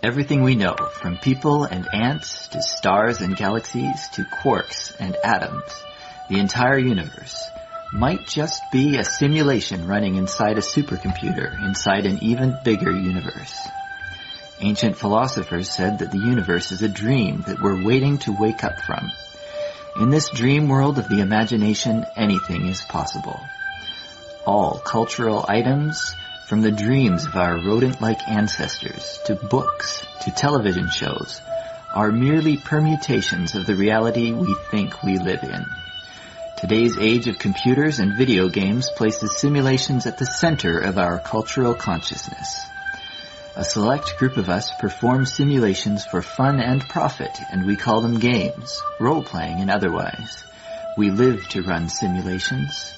Everything we know, from people and ants to stars and galaxies to quarks and atoms, the entire universe, might just be a simulation running inside a supercomputer inside an even bigger universe. Ancient philosophers said that the universe is a dream that we're waiting to wake up from. In this dream world of the imagination, anything is possible. All cultural items, from the dreams of our rodent-like ancestors, to books, to television shows, are merely permutations of the reality we think we live in. Today's age of computers and video games places simulations at the center of our cultural consciousness. A select group of us perform simulations for fun and profit, and we call them games, role-playing and otherwise. We live to run simulations.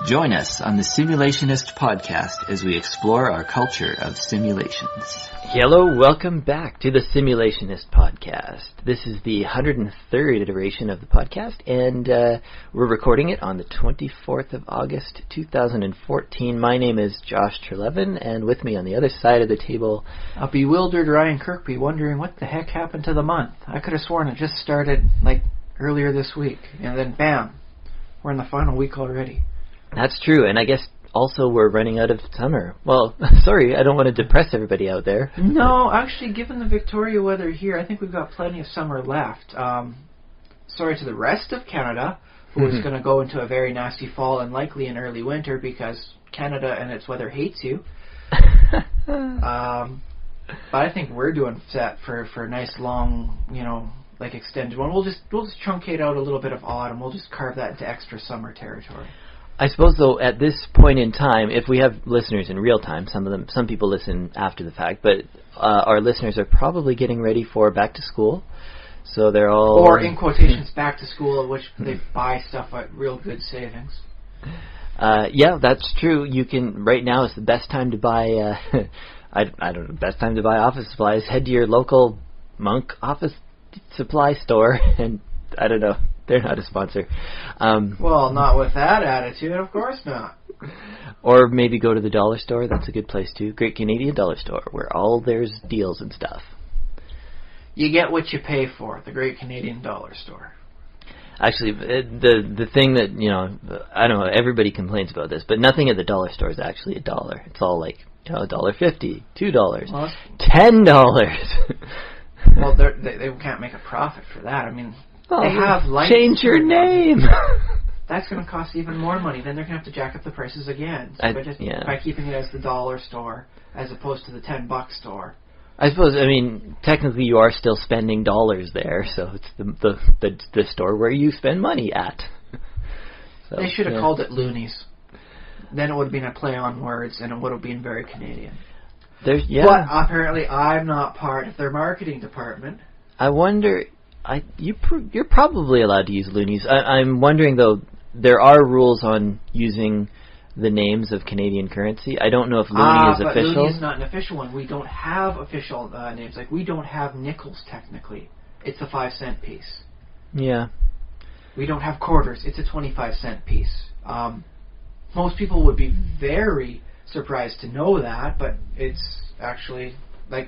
Join us on the Simulationist podcast as we explore our culture of simulations. Hello, welcome back to the Simulationist podcast. This is the 103rd iteration of the podcast, and we're recording it on the 24th of August, 2014. My name is Josh Trelevin, and with me on the other side of the table, a bewildered Ryan Kirkby wondering what the heck happened to the month. I could have sworn it just started, earlier this week, and then bam, we're in the final week already. That's true, and I guess also we're running out of summer. Well, sorry, I don't want to depress everybody out there. No, actually, given the Victoria weather here, I think we've got plenty of summer left. Sorry to the rest of Canada, who is going to go into a very nasty fall and likely an early winter because Canada and its weather hates you. But I think we're doing set for a nice long, extended one. We'll just truncate out a little bit of autumn. We'll just carve that into extra summer territory. I suppose, though, at this point in time, if we have listeners in real time, some people listen after the fact, but our listeners are probably getting ready for back to school, so they're all... Or, in quotations, back to school, at which they buy stuff at real good savings. Yeah, that's true. You can, right now is the best time to buy, I don't know, best time to buy office supplies. Head to your local Monk office supply store, and I don't know. They're not a sponsor. Well, not with that attitude, of course not. Or maybe go to the dollar store. That's a good place, too. Great Canadian Dollar Store, where there's deals and stuff. You get what you pay for, the Great Canadian Dollar Store. Actually, the thing that, I don't know, everybody complains about this, but nothing at the dollar store is actually $1. It's all $1.50, $2, well, $10. Well, they can't make a profit for that. I mean... They have lights. Change your name. That's going to cost even more money. Then they're going to have to jack up the prices again. So by keeping it as the dollar store as opposed to the $10 store. I suppose. I mean, technically, you are still spending dollars there, so it's the store where you spend money at. So, they should have called it Loonies. Then it would have been a play on words, and it would have been very Canadian. But apparently, I'm not part of their marketing department. I wonder. You're probably allowed to use loonies. I'm wondering, though, there are rules on using the names of Canadian currency. I don't know if loonie is official. But loonie is not an official one. We don't have official names. We don't have nickels, technically. It's a 5-cent piece. Yeah. We don't have quarters. It's a 25-cent piece. Most people would be very surprised to know that, but it's actually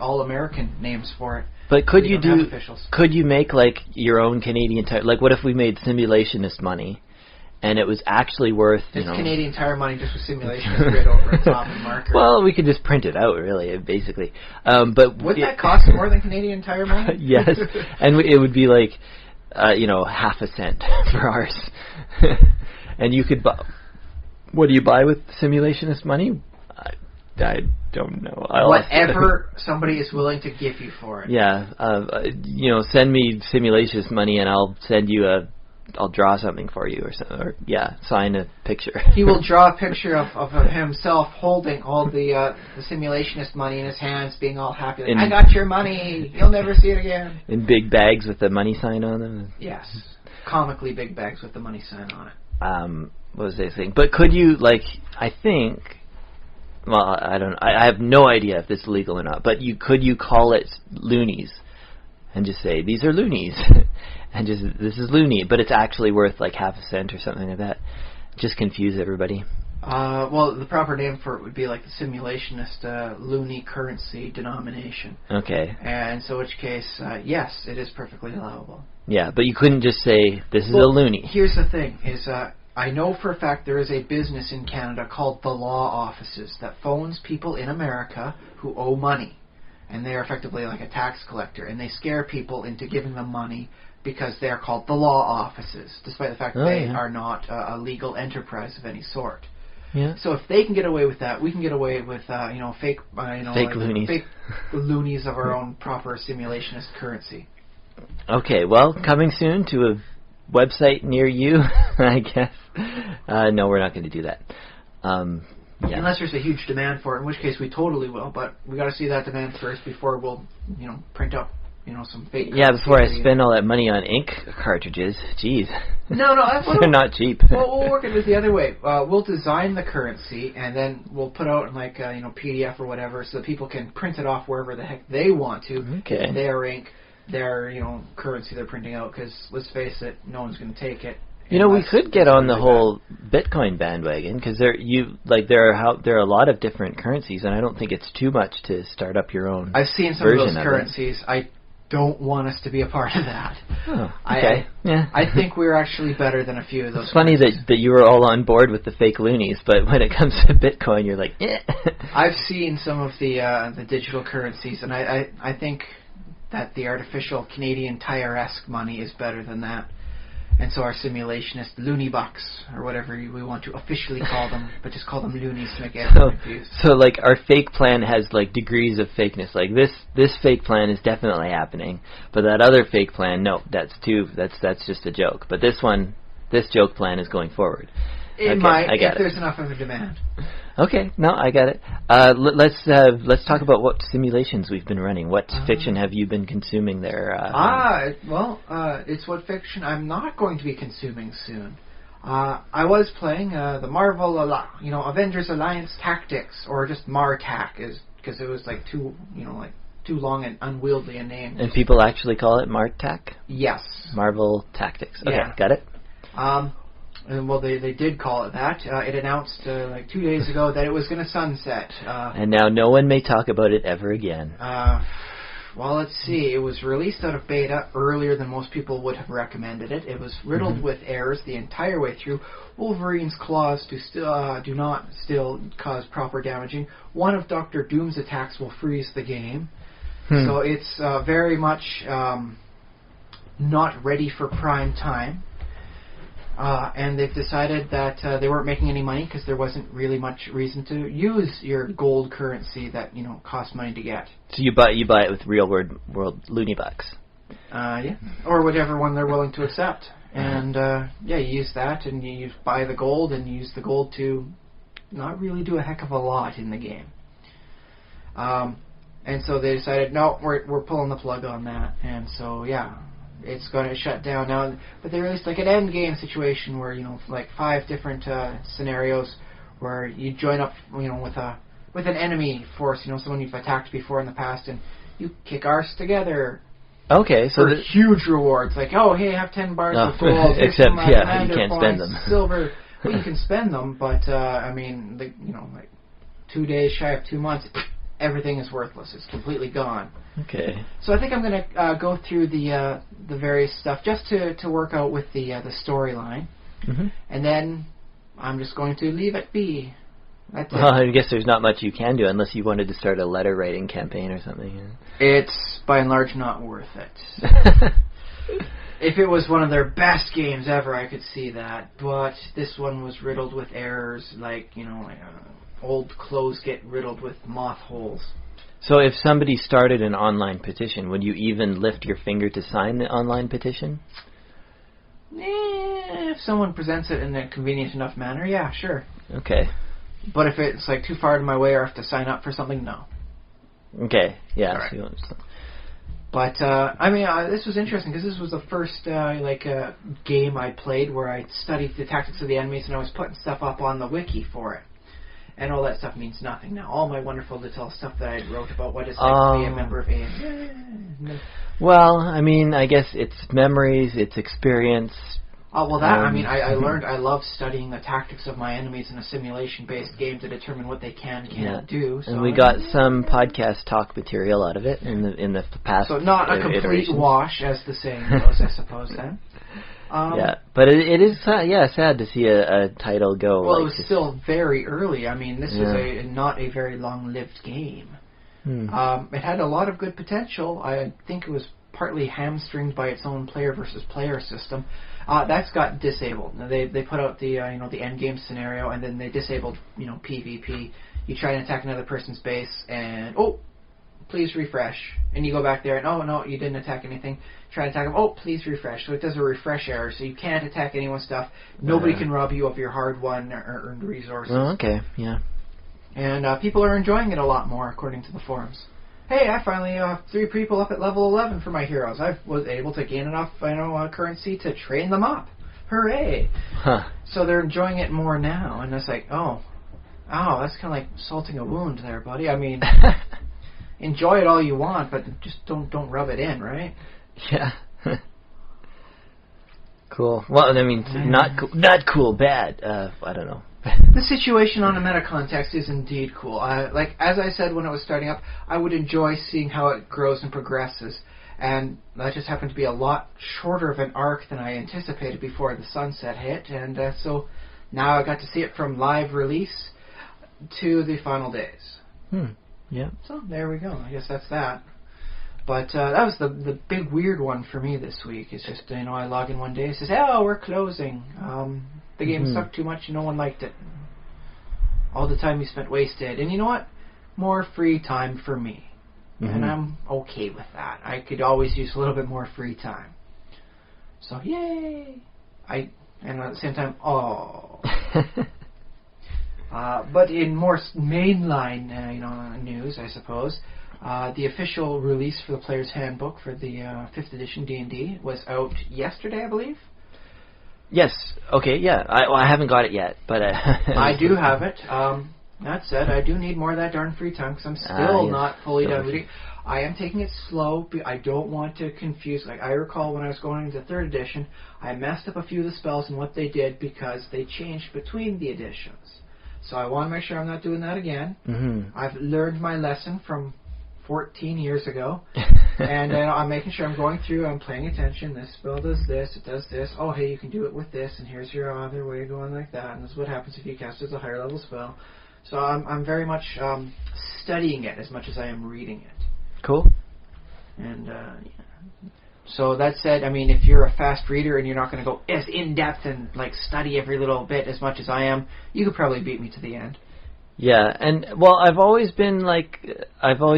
all American names for it. But could you make your own Canadian Tire? What if we made Simulationist money, and it was actually worth Canadian Tire money just with Simulationist writ over the top and marker? Well, we could just print it out, really, basically. But would that cost more than Canadian Tire money? Yes, and it would be half a cent for ours. And you could buy. What do you buy with Simulationist money? I don't know. Whatever somebody is willing to give you for it. Yeah, send me Simulationist money and I'll send you I'll draw something for you or sign a picture. He will draw a picture of himself holding all the Simulationist money in his hands, being all happy. I got your money. You'll never see it again. In big bags with the money sign on them. Yes, comically big bags with the money sign on it. What was I saying? But could you I think. Well, I have no idea if this is legal or not. But could you call it loonies, and just say these are loonies, and this is loony, but it's actually worth half a cent or something like that. Just confuse everybody. Well, the proper name for it would be like the Simulationist loony currency denomination. Okay. And so, in which case, yes, it is perfectly allowable. Yeah, but you couldn't just say, this is a loony. Here's the thing, is I know for a fact there is a business in Canada called the law offices that phones people in America who owe money. And they are effectively like a tax collector. And they scare people into giving them money because they are called the law offices, despite the fact that they are not a legal enterprise of any sort. Yeah. So if they can get away with that, we can get away with fake fake loonies. Fake loonies of our own proper simulationist currency. Okay, well, coming soon to a website near you, I guess. No, we're not going to do that. Yeah. Unless there's a huge demand for it, in which case we totally will. But we got to see that demand first before we'll print up some fake. Yeah, before I spend all that money on ink cartridges. Jeez. No, they're not cheap. Well, we'll work it the other way. We'll design the currency, and then we'll put out in like PDF or whatever, so that people can print it off wherever the heck they want to. Okay. Their ink, their currency they're printing out. Because let's face it, no one's going to take it. We could get on the whole Bitcoin bandwagon, because there are a lot of different currencies, and I don't think it's too much to start up your own. I've seen some of those currencies. I don't want us to be a part of that. Oh, okay. I think we're actually better than a few of those. It's funny that you were all on board with the fake loonies, but when it comes to Bitcoin, you're like, eh. I've seen some of the digital currencies, and I think that the artificial Canadian Tire-esque money is better than that. And so our simulationist loony bucks, or whatever we want to officially call them, but just call them loonies to make everyone confused. So like our fake plan has like degrees of fakeness. Like this fake plan is definitely happening, but that other fake plan, no, that's just a joke. But this joke plan is going forward. It might, if there's enough of a demand. Okay, no, I got it. Let's talk about what simulations we've been running. What fiction have you been consuming there? It's what fiction I'm not going to be consuming soon. I was playing the Marvel, Avengers Alliance Tactics, or just MarTac, because it was like too long and unwieldy a name. And people actually call it MarTac? Yes. Marvel Tactics. Okay, yeah. Got it. And well, they did call it that. It announced like 2 days ago that it was going to sunset. And now no one may talk about it ever again. Well, let's see. It was released out of beta earlier than most people would have recommended it. It was riddled with errors the entire way through. Wolverine's claws do not still cause proper damaging. One of Dr. Doom's attacks will freeze the game. So it's very much not ready for prime time. And they've decided that they weren't making any money because there wasn't really much reason to use your gold currency that costs money to get. So you buy it with real world loony bucks. Yeah, or whatever one they're willing to accept. And you use that, and you buy the gold, and you use the gold to not really do a heck of a lot in the game. And so they decided, no, we're pulling the plug on that. And so it's going to shut down now. But they released like an end game situation where like 5 different scenarios where you join up with an enemy force, someone you've attacked before in the past, and you kick arse together. Okay, so for huge rewards, like hey, have 10 bars of gold, except you can't spend them. Silver. Well, you can spend them, but like 2 days shy of 2 months. Everything is worthless. It's completely gone. Okay. So I think I'm going to go through the various stuff just to work out with the storyline, and then I'm just going to leave it be. That's well, I guess there's not much you can do unless you wanted to start a letter writing campaign or something. It's by and large not worth it. If it was one of their best games ever, I could see that. But this one was riddled with errors, like old clothes get riddled with moth holes. So if somebody started an online petition, would you even lift your finger to sign the online petition? If someone presents it in a convenient enough manner, yeah, sure. Okay. But if it's like too far in my way or I have to sign up for something, no. Okay, yeah. Right. So but, this was interesting because this was the first game I played where I studied the tactics of the enemies and I was putting stuff up on the wiki for it. And all that stuff means nothing now. All my wonderful little stuff that I wrote about what it's like to be a member of AIM. Well, I guess it's memories, it's experience. Oh, well, that, I learned, I love studying the tactics of my enemies in a simulation-based game to determine what they can't do. So and we got some podcast talk material out of it in the past. So not a complete wash, as the saying goes, I suppose, then. But it is sad to see a title go. Well, it was still very early. This was not a very long-lived game. It had a lot of good potential. I think it was partly hamstringed by its own player versus player system. That's got disabled. They put out the the end game scenario, and then they disabled PvP. You try and attack another person's base, and please refresh. And you go back there, and no, you didn't attack anything. Try and attack them. Please refresh. So it does a refresh error, so you can't attack anyone's stuff. Nobody can rob you of your hard-won or earned resources. Oh, okay, yeah. And people are enjoying it a lot more, according to the forums. Hey, I finally 3 people up at level 11 for my heroes. I was able to gain enough currency to train them up. Hooray! Huh. So they're enjoying it more now, and it's like, oh, that's kind of like salting a wound there, buddy. Enjoy it all you want, but just don't rub it in, right? Yeah. Cool. Well, not cool, bad. I don't know. The situation on a meta context is indeed cool. As I said when it was starting up, I would enjoy seeing how it grows and progresses. And that just happened to be a lot shorter of an arc than I anticipated before the sunset hit. And so now I got to see it from live release to the final days. Yeah. So there we go. I guess that's that. But that was the big weird one for me this week. It's just, I log in one day, it says, we're closing. The game sucked too much and no one liked it. All the time you spent wasted. And you know what? More free time for me. And I'm okay with that. I could always use a little bit more free time. So, yay! And at the same time, but in more mainline news, I suppose, the official release for the Player's Handbook for the 5th edition D&D was out yesterday, I believe. Yes. Okay. Yeah. I haven't got it yet, but I do have it. That said, I do need more of that darn free time because I'm still not fully done reading. I am taking it slow. I don't want to confuse. Like I recall when I was going into 3rd edition, I messed up a few of the spells and what they did because they changed between the editions. So I want to make sure I'm not doing that again. I've learned my lesson from 14 years ago, and I'm making sure I'm going through, I'm paying attention, this spell does this, it does this, hey, you can do it with this, and here's your other way of going like that, and this is what happens if you cast it as a higher level spell. So I'm very much studying it as much as I am reading it. Cool. And, So that said, if you're a fast reader and you're not going to go as in-depth and study every little bit as much as I am, you could probably beat me to the end. Yeah, and I've always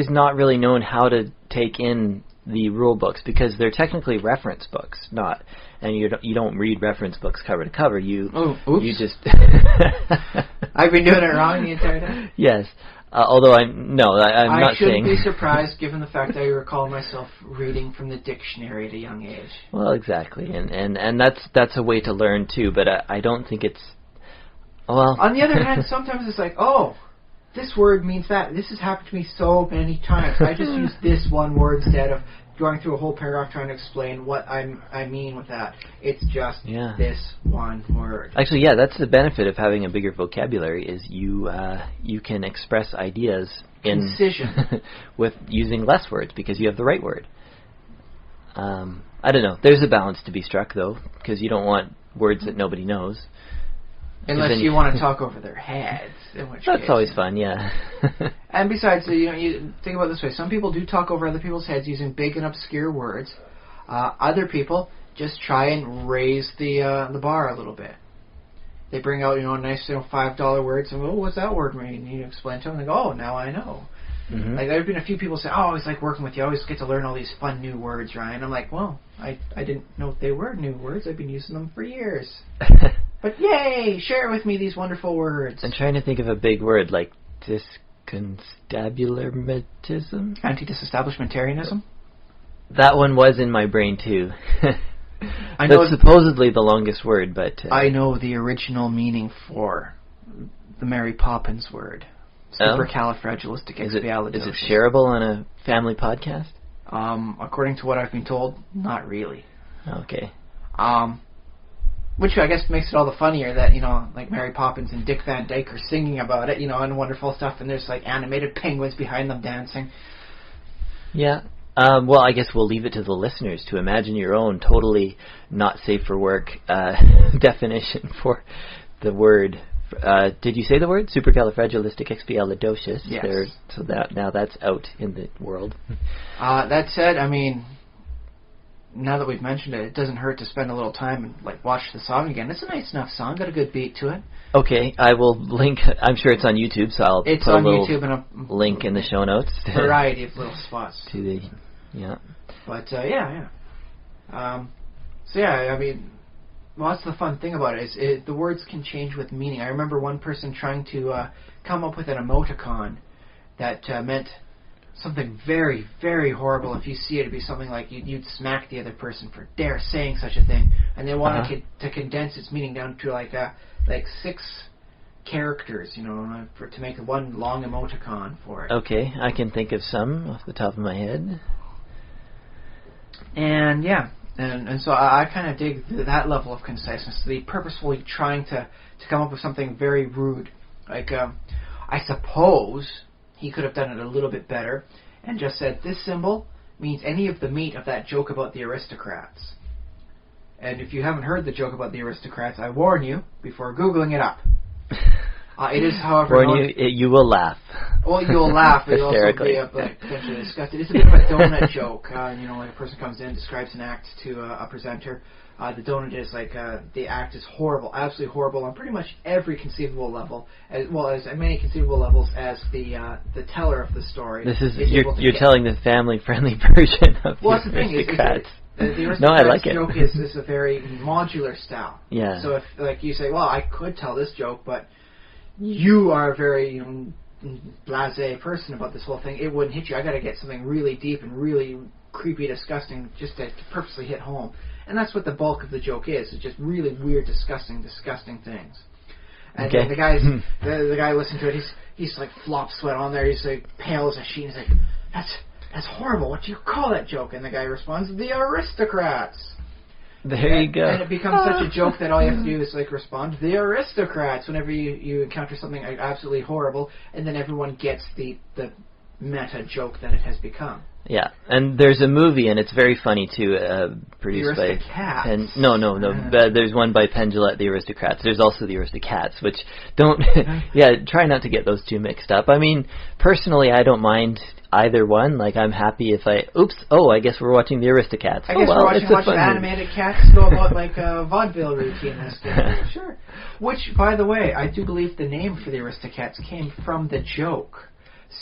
not really known how to take in the rule books because they're technically reference books, and you don't read reference books cover to cover. You just I've been doing it wrong the entire time. Yes, although I'm not saying. I shouldn't be surprised given the fact that I recall myself reading from the dictionary at a young age. Well, exactly, and that's a way to learn too. But I don't think it's. Well. On the other hand, sometimes it's like, this word means that. This has happened to me so many times. I just use this one word instead of going through a whole paragraph trying to explain what I mean with that. It's just this one word. Actually, yeah, that's the benefit of having a bigger vocabulary is you can express ideas in concision with using less words because you have the right word. I don't know. There's a balance to be struck, though, because you don't want words that nobody knows. Unless you want to talk over their heads, in which that's case, always fun, yeah. And besides, you think about it this way: some people do talk over other people's heads using big and obscure words. Other people just try and raise the bar a little bit. They bring out nice $5 words and what's that word mean? You explain to them, and they go, now I know. There've been a few people say, I always like working with you. I always get to learn all these fun new words, Ryan. I'm like, well, I didn't know they were new words. I've been using them for years. But yay! Share with me these wonderful words. I'm trying to think of a big word like disconstabularitism? Anti-disestablishmentarianism? That one was in my brain too. I know that's supposedly the longest word, but... I know the original meaning for the Mary Poppins word. Supercalifragilisticexpialidocious. Is it shareable on a family podcast? According to what I've been told, not really. Okay. Which I guess makes it all the funnier that, like Mary Poppins and Dick Van Dyke are singing about it, and wonderful stuff, and there's like animated penguins behind them dancing. Yeah. Well, I guess we'll leave it to the listeners to imagine your own totally not safe for work definition for the word. Did you say the word? Supercalifragilisticexpialidocious. Yes. So now that's out in the world. That said, I mean, now that we've mentioned it, it doesn't hurt to spend a little time and like watch the song again. It's a nice enough song, got a good beat to it. Okay, I will link. I'm sure it's on YouTube, so I'll it's put on a little YouTube and a link in the show notes. Variety of little spots. To the But yeah. So yeah, I mean, well, that's the fun thing about it is the words can change with meaning. I remember one person trying to come up with an emoticon that meant something very, very horrible. If you see it, it'd be something like you'd smack the other person for dare saying such a thing, and they wanted to condense its meaning down to like 6 characters, to make one long emoticon for it. Okay, I can think of some off the top of my head. And yeah, and so I kind of dig that level of conciseness, the purposefully trying to come up with something very rude. Like, I suppose he could have done it a little bit better and just said, this symbol means any of the meat of that joke about the aristocrats. And if you haven't heard the joke about the aristocrats, I warn you, before Googling it up. It is, however... you will laugh. Well, you'll laugh, but you'll also be potentially disgusted. It's a bit of a donut joke. When a person comes in, describes an act to a presenter. The donut is like, the act is horrible, absolutely horrible on pretty much every conceivable level, as well as many conceivable levels as the teller of the story. This is you're telling the family-friendly version of the aristocrats. The aristocrats no, I like it. joke is a very modular style. Yeah. So if you say, well, I could tell this joke, but you are a very blasé person about this whole thing, it wouldn't hit you. I got to get something really deep and really creepy, disgusting, just to purposely hit home. And that's what the bulk of the joke is. It's just really weird, disgusting things. And the guy listening to it, he's like flop sweat on there. He's like pale as a sheet. He's like, that's horrible. What do you call that joke? And the guy responds, the aristocrats. There you go. And it becomes such a joke that all you have to do is like respond, the aristocrats, whenever you encounter something absolutely horrible, and then everyone gets the meta joke that it has become. Yeah, and there's a movie, and it's very funny too, produced by... Aristocats. No. There's one by Penn Jillette, The Aristocrats. There's also The Aristocats, which don't... try not to get those two mixed up. I mean, personally, I don't mind either one. Like, I'm happy if I... I guess we're watching The Aristocats. I guess we're watching a bunch of animated cats go about like a vaudeville routine. Sure. Which, by the way, I do believe the name for The Aristocats came from the joke.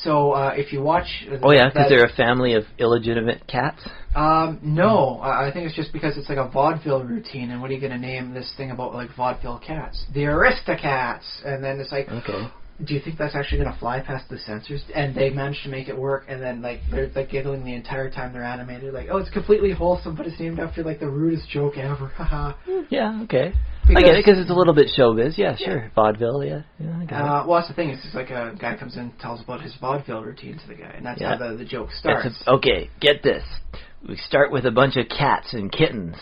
So if you watch... because they're a family of illegitimate cats? No. I think it's just because it's like a vaudeville routine, and what are you going to name this thing about like vaudeville cats? The Aristocats! And then it's like, do you think that's actually going to fly past the censors? And they managed to make it work, and then like they're like giggling the entire time they're animated. Like, it's completely wholesome, but it's named after like the rudest joke ever. Yeah, okay. I get it, because it's a little bit showbiz. Yeah, sure. Vaudeville, yeah. I got it. Well, that's the thing. It's just like a guy comes in and tells about his vaudeville routine to the guy, and that's how the joke starts. Okay, get this. We start with a bunch of cats and kittens.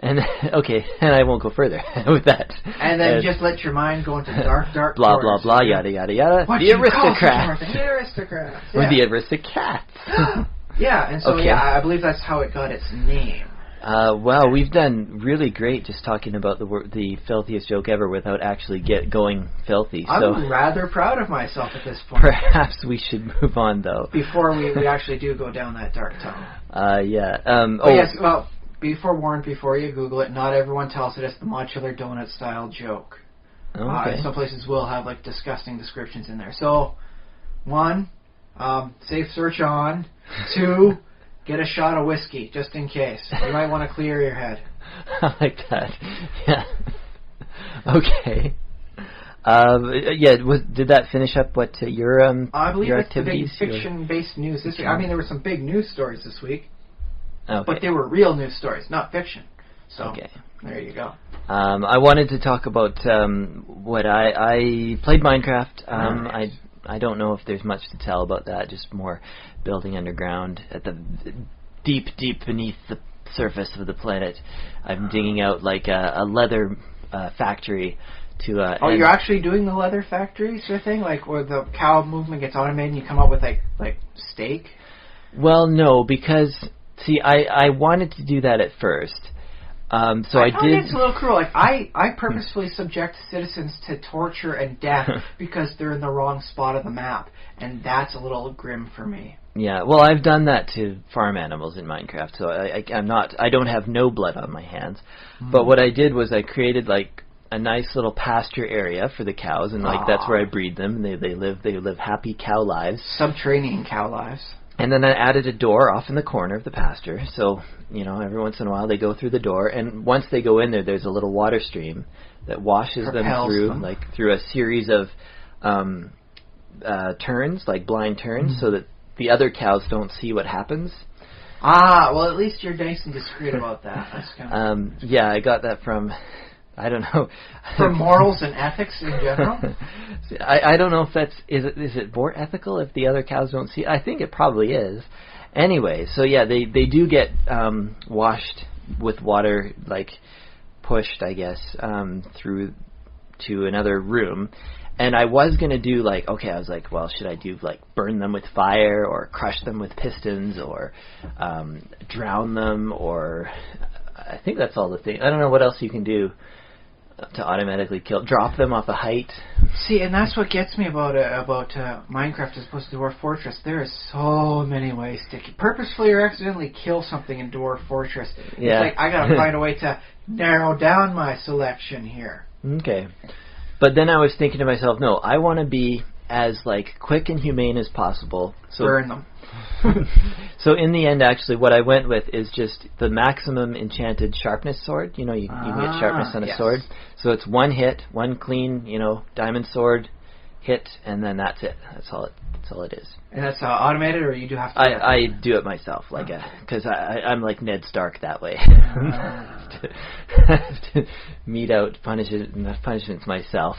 And I won't go further with that. And then just let your mind go into dark blah, blah, blah, yada, yada, yada. The aristocrats. The aristocrats. Or the aristocats. Yeah, and so, I believe that's how it got its name. Well, we've done really great just talking about the filthiest joke ever without actually going filthy. I'm rather proud of myself at this point. Perhaps we should move on, though. Before we actually do go down that dark tunnel. Yes, well, be forewarned before you Google it, not everyone tells it as the modular donut-style joke. Okay. Some places will have, like, disgusting descriptions in there. So, 1, safe search on. 2... get a shot of whiskey, just in case. You might want to clear your head. I like that. Yeah. Okay. Did that finish up what your I believe your it's activities? The big fiction-based news this week. I mean, there were some big news stories this week. Okay. But they were real news stories, not fiction. So, there you go. I wanted to talk about what I played Minecraft. I don't know if there's much to tell about that, just more building underground at the deep beneath the surface of the planet. I'm digging out like a leather factory to. You're actually doing the leather factory sort of thing, like where the cow movement gets automated and you come up with like steak? Well, no, because see, I wanted to do that at first. So I did. It's a little cruel. Like I purposefully subject citizens to torture and death because they're in the wrong spot of the map, and that's a little grim for me. Yeah, well, I've done that to farm animals in Minecraft, so I don't have no blood on my hands. But what I did was I created like a nice little pasture area for the cows, and like that's where I breed them. And they live happy cow lives. Subterranean cow lives. And then I added a door off in the corner of the pasture, so every once in a while they go through the door, and once they go in there's a little water stream that washes them through, like through a series of turns, like blind turns, so that the other cows don't see what happens. Well, at least you're nice and discreet about that. That's kind of yeah, I got that from, I don't know. From morals and ethics in general? I don't know if is it more ethical if the other cows don't see it? I think it probably is. Anyway, so yeah, they do get washed with water, like pushed, I guess, through to another room. And I was going to do I was like, well, should I do burn them with fire or crush them with pistons or drown them, or I think that's all the thing. I don't know what else you can do to automatically drop them off a height. See, and that's what gets me about Minecraft as opposed to Dwarf Fortress. There are so many ways to purposefully or accidentally kill something in Dwarf Fortress. Yeah. It's like I gotta find a way to narrow down my selection here. Okay. But then I was thinking to myself, no, I want to be as quick and humane as possible. So burn them. So in the end, actually, what I went with is just the maximum enchanted sharpness sword. You can get sharpness on a sword. So it's one hit, one clean, diamond sword hit, and then that's it. That's all it is. And that's automated, or you do have to? I do it myself, because I'm like Ned Stark that way. to mete out punishments myself.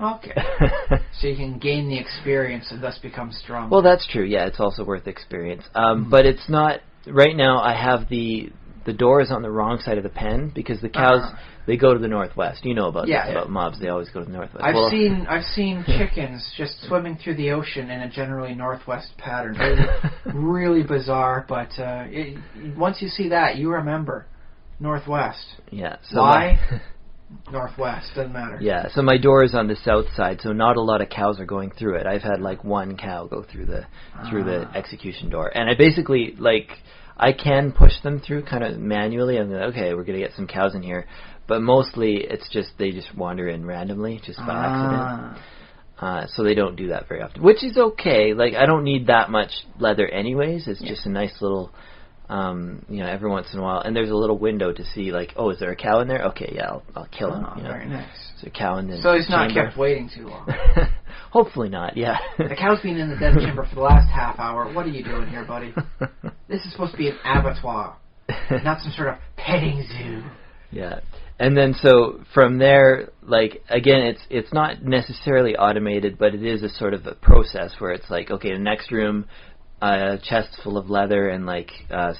Okay. So you can gain the experience and thus become strong. Well, that's true. Yeah, it's also worth experience. But it's not. Right now, I have the door is on the wrong side of the pen because the cows they go to the northwest. You know about this, about mobs. They always go to the northwest. I've seen chickens just swimming through the ocean in a generally northwest pattern. Really bizarre, but once you see that, you remember northwest. Yeah. So why? Northwest, doesn't matter. Yeah, so my door is on the south side, so not a lot of cows are going through it. I've had one cow go through the execution door, and I basically I can push them through kind of manually. I'm like, okay, we're gonna get some cows in here, but mostly it's just they just wander in randomly, just by accident. So they don't do that very often, which is okay. I don't need that much leather anyways. It's just a nice little. Every once in a while, and there's a little window to see, is there a cow in there? Okay, yeah, I'll kill him. Very nice. There's a cow in the So he's not chamber. kept waiting too long. Hopefully not, yeah. The cow's been in the death chamber for the last half hour. What are you doing here, buddy? This is supposed to be an abattoir, not some sort of petting zoo. Yeah. And then so from there, again, it's not necessarily automated, but it is a sort of a process where it's okay, the next room, chests full of leather and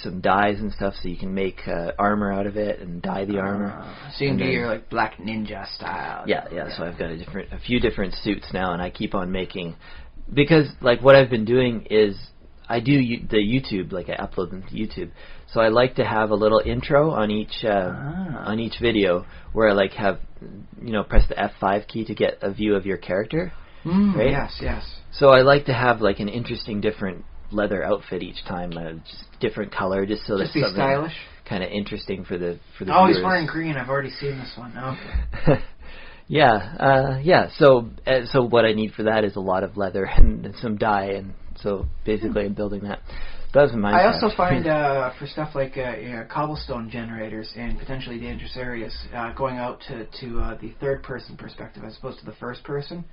some dyes and stuff, so you can make armor out of it and dye the armor. So you can do your Black Ninja style. Yeah. So I've got a few different suits now, and I keep on making because what I've been doing is I do the YouTube, I upload them to YouTube. So I like to have a little intro on each video where I have press the F5 key to get a view of your character. Right? Yes. So I like to have an interesting, different leather outfit each time, just different color, just so that something stylish, kind of interesting for the viewers. He's wearing green. I've already seen this one. Okay. Yeah. So what I need for that is a lot of leather and some dye, and so basically I'm building that. So that was my. I also find for stuff like cobblestone generators in potentially dangerous areas, going out to the third person perspective as opposed to the first person.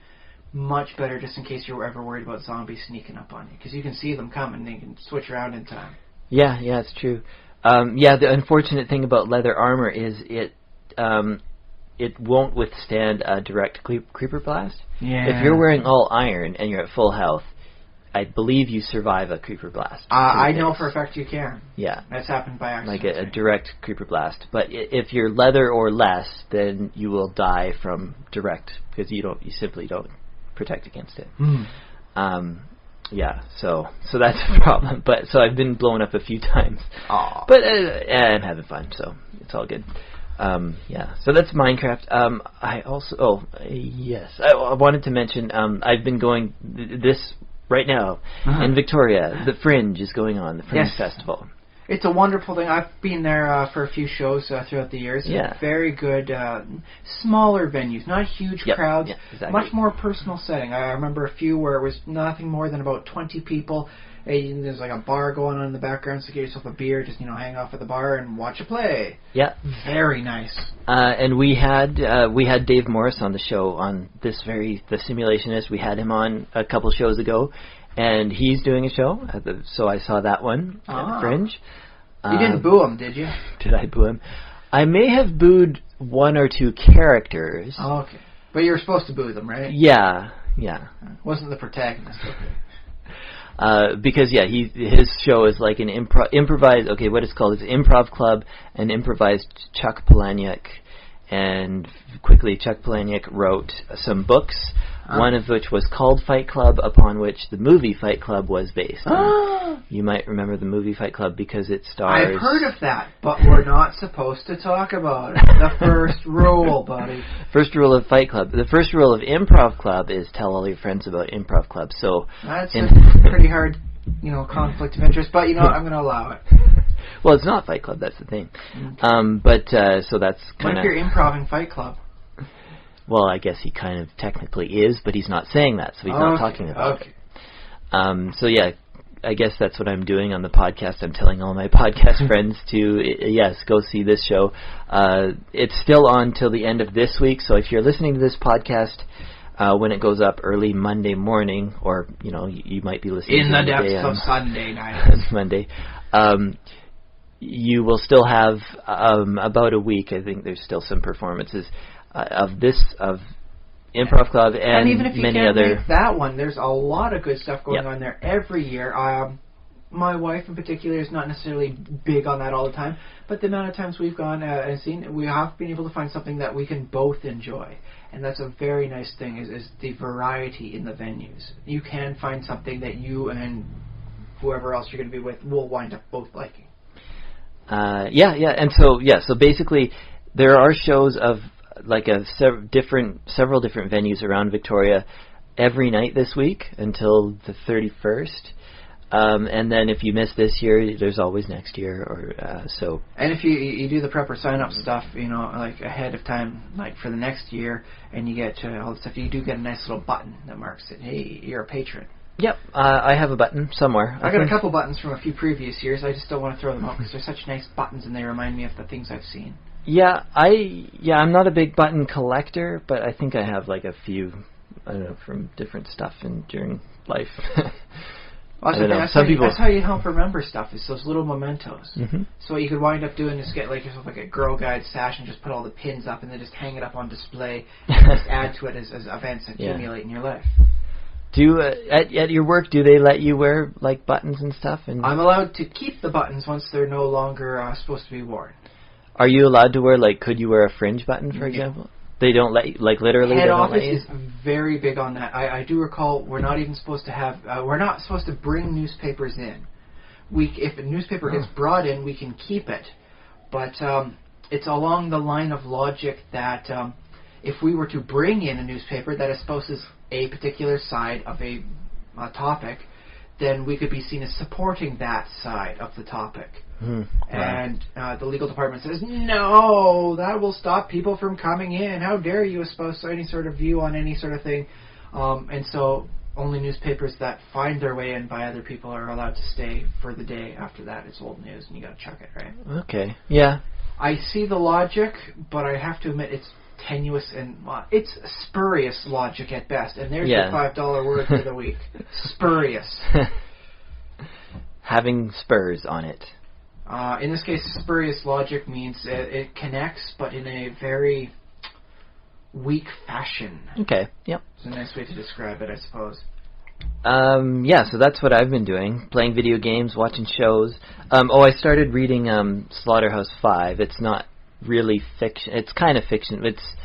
Much better, just in case you're ever worried about zombies sneaking up on you, because you can see them coming and you can switch around in time. Yeah, it's true. The unfortunate thing about leather armor is it won't withstand a direct creeper blast. Yeah. If you're wearing all iron and you're at full health, I believe you survive a creeper blast. I know for a fact you can. Yeah. That's happened by accident. Like a direct creeper blast. But if you're leather or less, then you will die from direct, because you simply don't protect against it. Yeah, so that's a problem. But so I've been blown up a few times. Aww. But I'm having fun, so it's all good. Yeah, so that's Minecraft. I also, yes, I wanted to mention, I've been going this right now in Victoria. The Fringe is going on, the Fringe Festival. It's a wonderful thing. I've been there for a few shows throughout the years. Yeah. Very good, smaller venues, not huge crowds. Yeah, exactly. Much more personal setting. I remember a few where it was nothing more than about 20 people. And there's like a bar going on in the background, so get yourself a beer, just hang off at the bar and watch a play. Yeah. Very nice. And we had Dave Morris on the show on the Simulationist. We had him on a couple shows ago, and he's doing a show. So I saw that one at the Fringe. You didn't boo him, did you? Did I boo him? I may have booed one or two characters. Oh, okay. But you were supposed to boo them, right? Yeah. Wasn't the protagonist, okay. Because his show is like an improvised. Okay, what it's called is Improv Club, and improvised Chuck Palahniuk, and quickly Chuck Palahniuk wrote some books. One of which was called Fight Club, upon which the movie Fight Club was based. You might remember the movie Fight Club because it stars... I've heard of that, but we're not supposed to talk about it. The first rule, buddy. First rule of Fight Club. The first rule of Improv Club is tell all your friends about Improv Club. So that's a pretty hard, conflict of interest, but I'm going to allow it. Well, it's not Fight Club, that's the thing. So that's kind of... What if you're improving Fight Club? Well, I guess he kind of technically is, but he's not saying that, so he's not talking about it. So yeah, I guess that's what I'm doing on the podcast. I'm telling all my podcast friends to, go see this show. It's still on till the end of this week, so if you're listening to this podcast when it goes up early Monday morning, or, you might be listening in to the depths of Sunday night. Monday. You will still have about a week. I think there's still some performances of Improv Club and even if you many can't other. Make that one, there's a lot of good stuff going on there every year. My wife in particular is not necessarily big on that all the time, but the amount of times we've gone and seen, we have been able to find something that we can both enjoy, and that's a very nice thing. Is the variety in the venues. You can find something that you and whoever else you're going to be with will wind up both liking. And so basically, there are shows of like several different venues around Victoria every night this week until the 31st. And then if you miss this year, there's always next year, or so. And if you do the prep or sign up stuff, like ahead of time, like for the next year, and you get all the stuff, you do get a nice little button that marks it. Hey, you're a patron. Yep, I have a button somewhere. I got a couple buttons from a few previous years. I just don't want to throw them out because they're such nice buttons and they remind me of the things I've seen. I'm not a big button collector, but I think I have like a few, I don't know, from different stuff during life. Well, that's how you help remember stuff, is those little mementos. Mm-hmm. So what you could wind up doing is get like yourself like a Girl Guide stash and just put all the pins up and then just hang it up on display and just add to it as events accumulate in your life. At your work, do they let you wear like buttons and stuff? And I'm allowed to keep the buttons once they're no longer supposed to be worn. Are you allowed to wear, like, could you wear a fringe button, for example? They don't let you, like, literally Head they don't office let you? is very big on that. I do recall we're not even supposed to have, we're not supposed to bring newspapers in. If a newspaper gets brought in, we can keep it. But it's along the line of logic that if we were to bring in a newspaper that exposes a particular side of a topic, then we could be seen as supporting that side of the topic. And the legal department says, no, that will stop people from coming in. How dare you espouse any sort of view on any sort of thing? And so only newspapers that find their way in by other people are allowed to stay for the day. After that, it's old news, and you got to chuck it, right? Okay, yeah. I see the logic, but I have to admit it's tenuous and it's spurious logic at best. And there's your $5 word for the week. Spurious. Having spurs on it. In this case, spurious logic means it connects, but in a very weak fashion. Okay, yep. It's a nice way to describe it, I suppose. Yeah, so that's what I've been doing, playing video games, watching shows. I started reading Slaughterhouse-5. It's not really fiction. It's kind of fiction. It's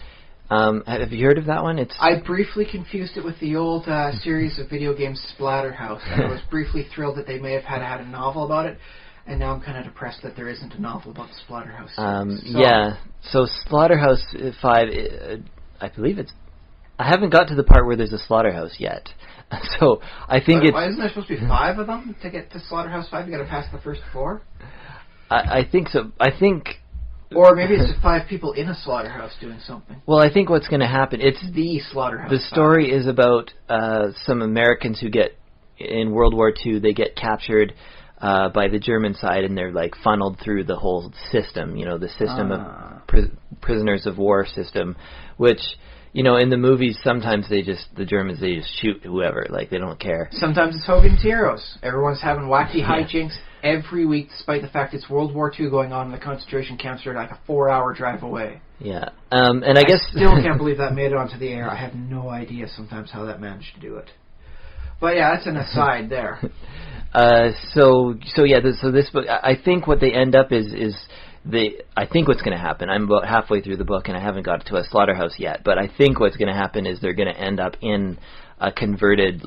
have you heard of that one? I briefly confused it with the old series of video games Splatterhouse, and I was briefly thrilled that they may have had a novel about it, and now I'm kind of depressed that there isn't a novel about the Splatterhouse series. Yeah, so Slaughterhouse-5, I believe it's... I haven't got to the part where there's a slaughterhouse yet. So I think Why isn't there supposed to be 5 of them to get to Slaughterhouse-5? You got to pass the first 4. I think so. I think, or maybe it's just 5 people in a slaughterhouse doing something. well, I think what's going to happen. It's The Slaughterhouse. the story is about some Americans who get in World War II. They get captured by the German side, and they're like funneled through the whole system. You know, the system of prisoners of war system, which. You know, in the movies, sometimes the Germans just shoot whoever, like they don't care. Sometimes it's Hogan's Heroes. Everyone's having wacky hijinks every week, despite the fact it's World War II going on, and the concentration camps are like a 4-hour drive away. Yeah, and I guess still can't believe that made it onto the air. I have no idea sometimes how that managed to do it. But yeah, that's an aside there. So this book, I think what they end up is. I think what's going to happen, I'm about halfway through the book and I haven't got to a slaughterhouse yet, but I think what's going to happen is they're going to end up in a converted,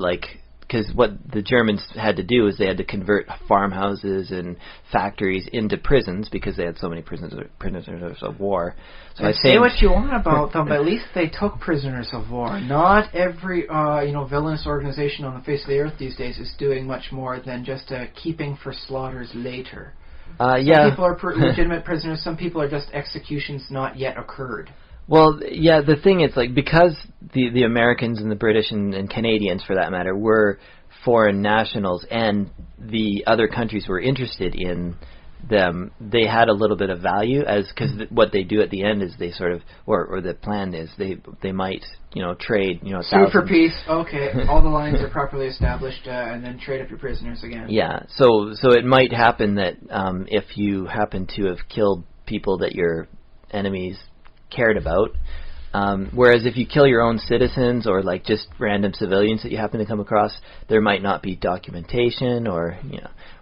because what the Germans had to do is they had to convert farmhouses and factories into prisons because they had so many prisoners of war. So say what you want about them, but at least they took prisoners of war. Not every villainous organization on the face of the earth these days is doing much more than just keeping for slaughters later. Some people are legitimate prisoners. Some people are just executions not yet occurred. Well, yeah, the thing is, because the Americans and the British and Canadians, for that matter, were foreign nationals, and the other countries were interested in them, they had a little bit of value, because what they do at the end is they sort of, or the plan is they might, trade, sue for peace. Okay, all the lines are properly established, and then trade up your prisoners again. Yeah, so it might happen that if you happen to have killed people that your enemies cared about, whereas if you kill your own citizens or just random civilians that you happen to come across, there might not be documentation or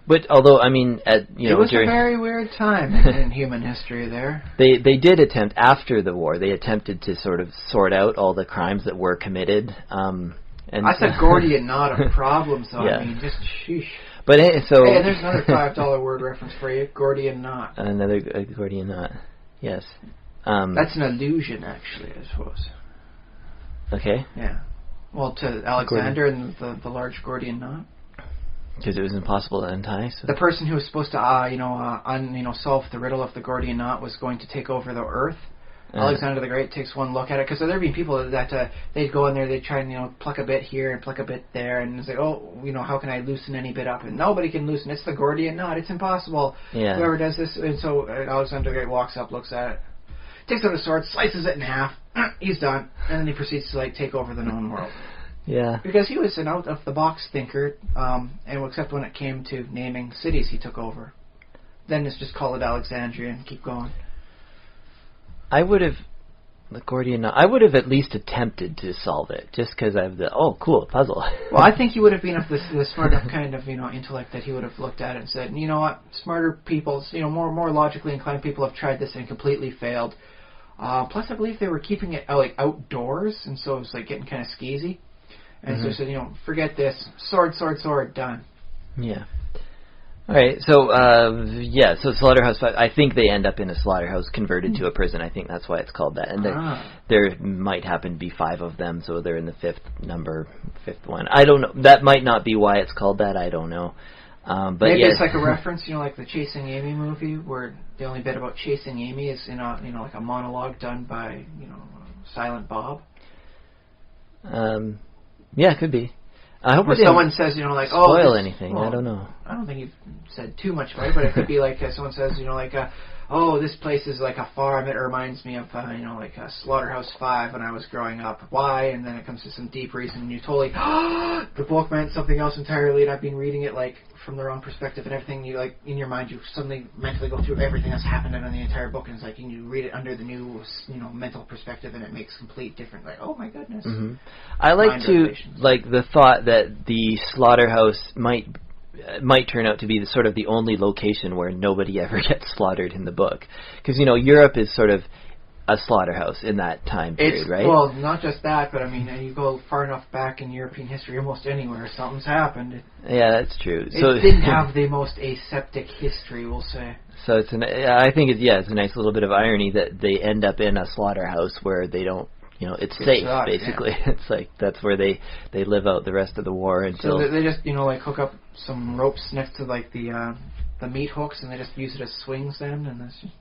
But although it was a very weird time in human history. There, they did attempt after the war. They attempted to sort of sort out all the crimes that were committed. And that's a Gordian knot of problems, though. Yeah. I mean, just sheesh. But hey, there's another $5 word reference for you. Gordian knot. Another Gordian knot. Yes. That's an allusion, actually, I suppose. Okay. Yeah. Well, to Alexander and the large Gordian knot. Because it was impossible to untie. So. The person who was supposed to, solve the riddle of the Gordian knot was going to take over the Earth. Alexander the Great takes one look at it, because there'd be people that they'd go in there, they'd try and pluck a bit here and pluck a bit there, and it's like, how can I loosen any bit up? And nobody can loosen. It's the Gordian knot. It's impossible. Yeah. Whoever does this, and so Alexander the Great walks up, looks at it, takes out a sword, slices it in half. He's done, and then he proceeds to take over the known world. Yeah. Because he was an out-of-the-box thinker, and except when it came to naming cities, he took over. Then it's just call it Alexandria and keep going. I would have at least attempted to solve it, just because I have cool, puzzle. Well, I think he would have been of the smart enough kind of, intellect that he would have looked at it and said, you know what, smarter people, more logically inclined people have tried this and completely failed. Plus, I believe they were keeping it outdoors, and so it was getting kind of skeezy. And so he said, forget this. Sword, done. Yeah. All right. So, so Slaughterhouse 5, I think they end up in a slaughterhouse converted to a prison. I think that's why it's called that. And there might happen to be 5 of them, so they're in the fifth one. I don't know. That might not be why it's called that. I don't know. But maybe it's like a reference, like the Chasing Amy movie, where the only bit about Chasing Amy is in a monologue done by, Silent Bob. Yeah, it could be. I hope someone says, spoil anything. I don't know. I don't think you've said too much about it, but it could be like someone says, oh, this place is like a farm. It reminds me of, like a Slaughterhouse 5 when I was growing up. Why? And then it comes to some deep reason, and you totally, the book meant something else entirely, and I've been reading it, like, from the wrong perspective and everything. You, like, in your mind, you suddenly mentally go through everything that's happened in the entire book, and it's like, you read it under the new, mental perspective, and it makes complete different, like, oh my goodness. Mm-hmm. I like the thought that the slaughterhouse might turn out to be the only location where nobody ever gets slaughtered in the book. Because, Europe is sort of a slaughterhouse in that time period, right? Well, not just that, but I mean, you go far enough back in European history, almost anywhere, something's happened. Yeah, that's true. It didn't have the most aseptic history, we'll say. So I think it's a nice little bit of irony that they end up in a slaughterhouse where they don't, it's safe, basically. Yeah. It's like that's where they live out the rest of the war until... So they just, like, hook up some ropes next to, like, the meat hooks, and they just use it as swings then, and that's just...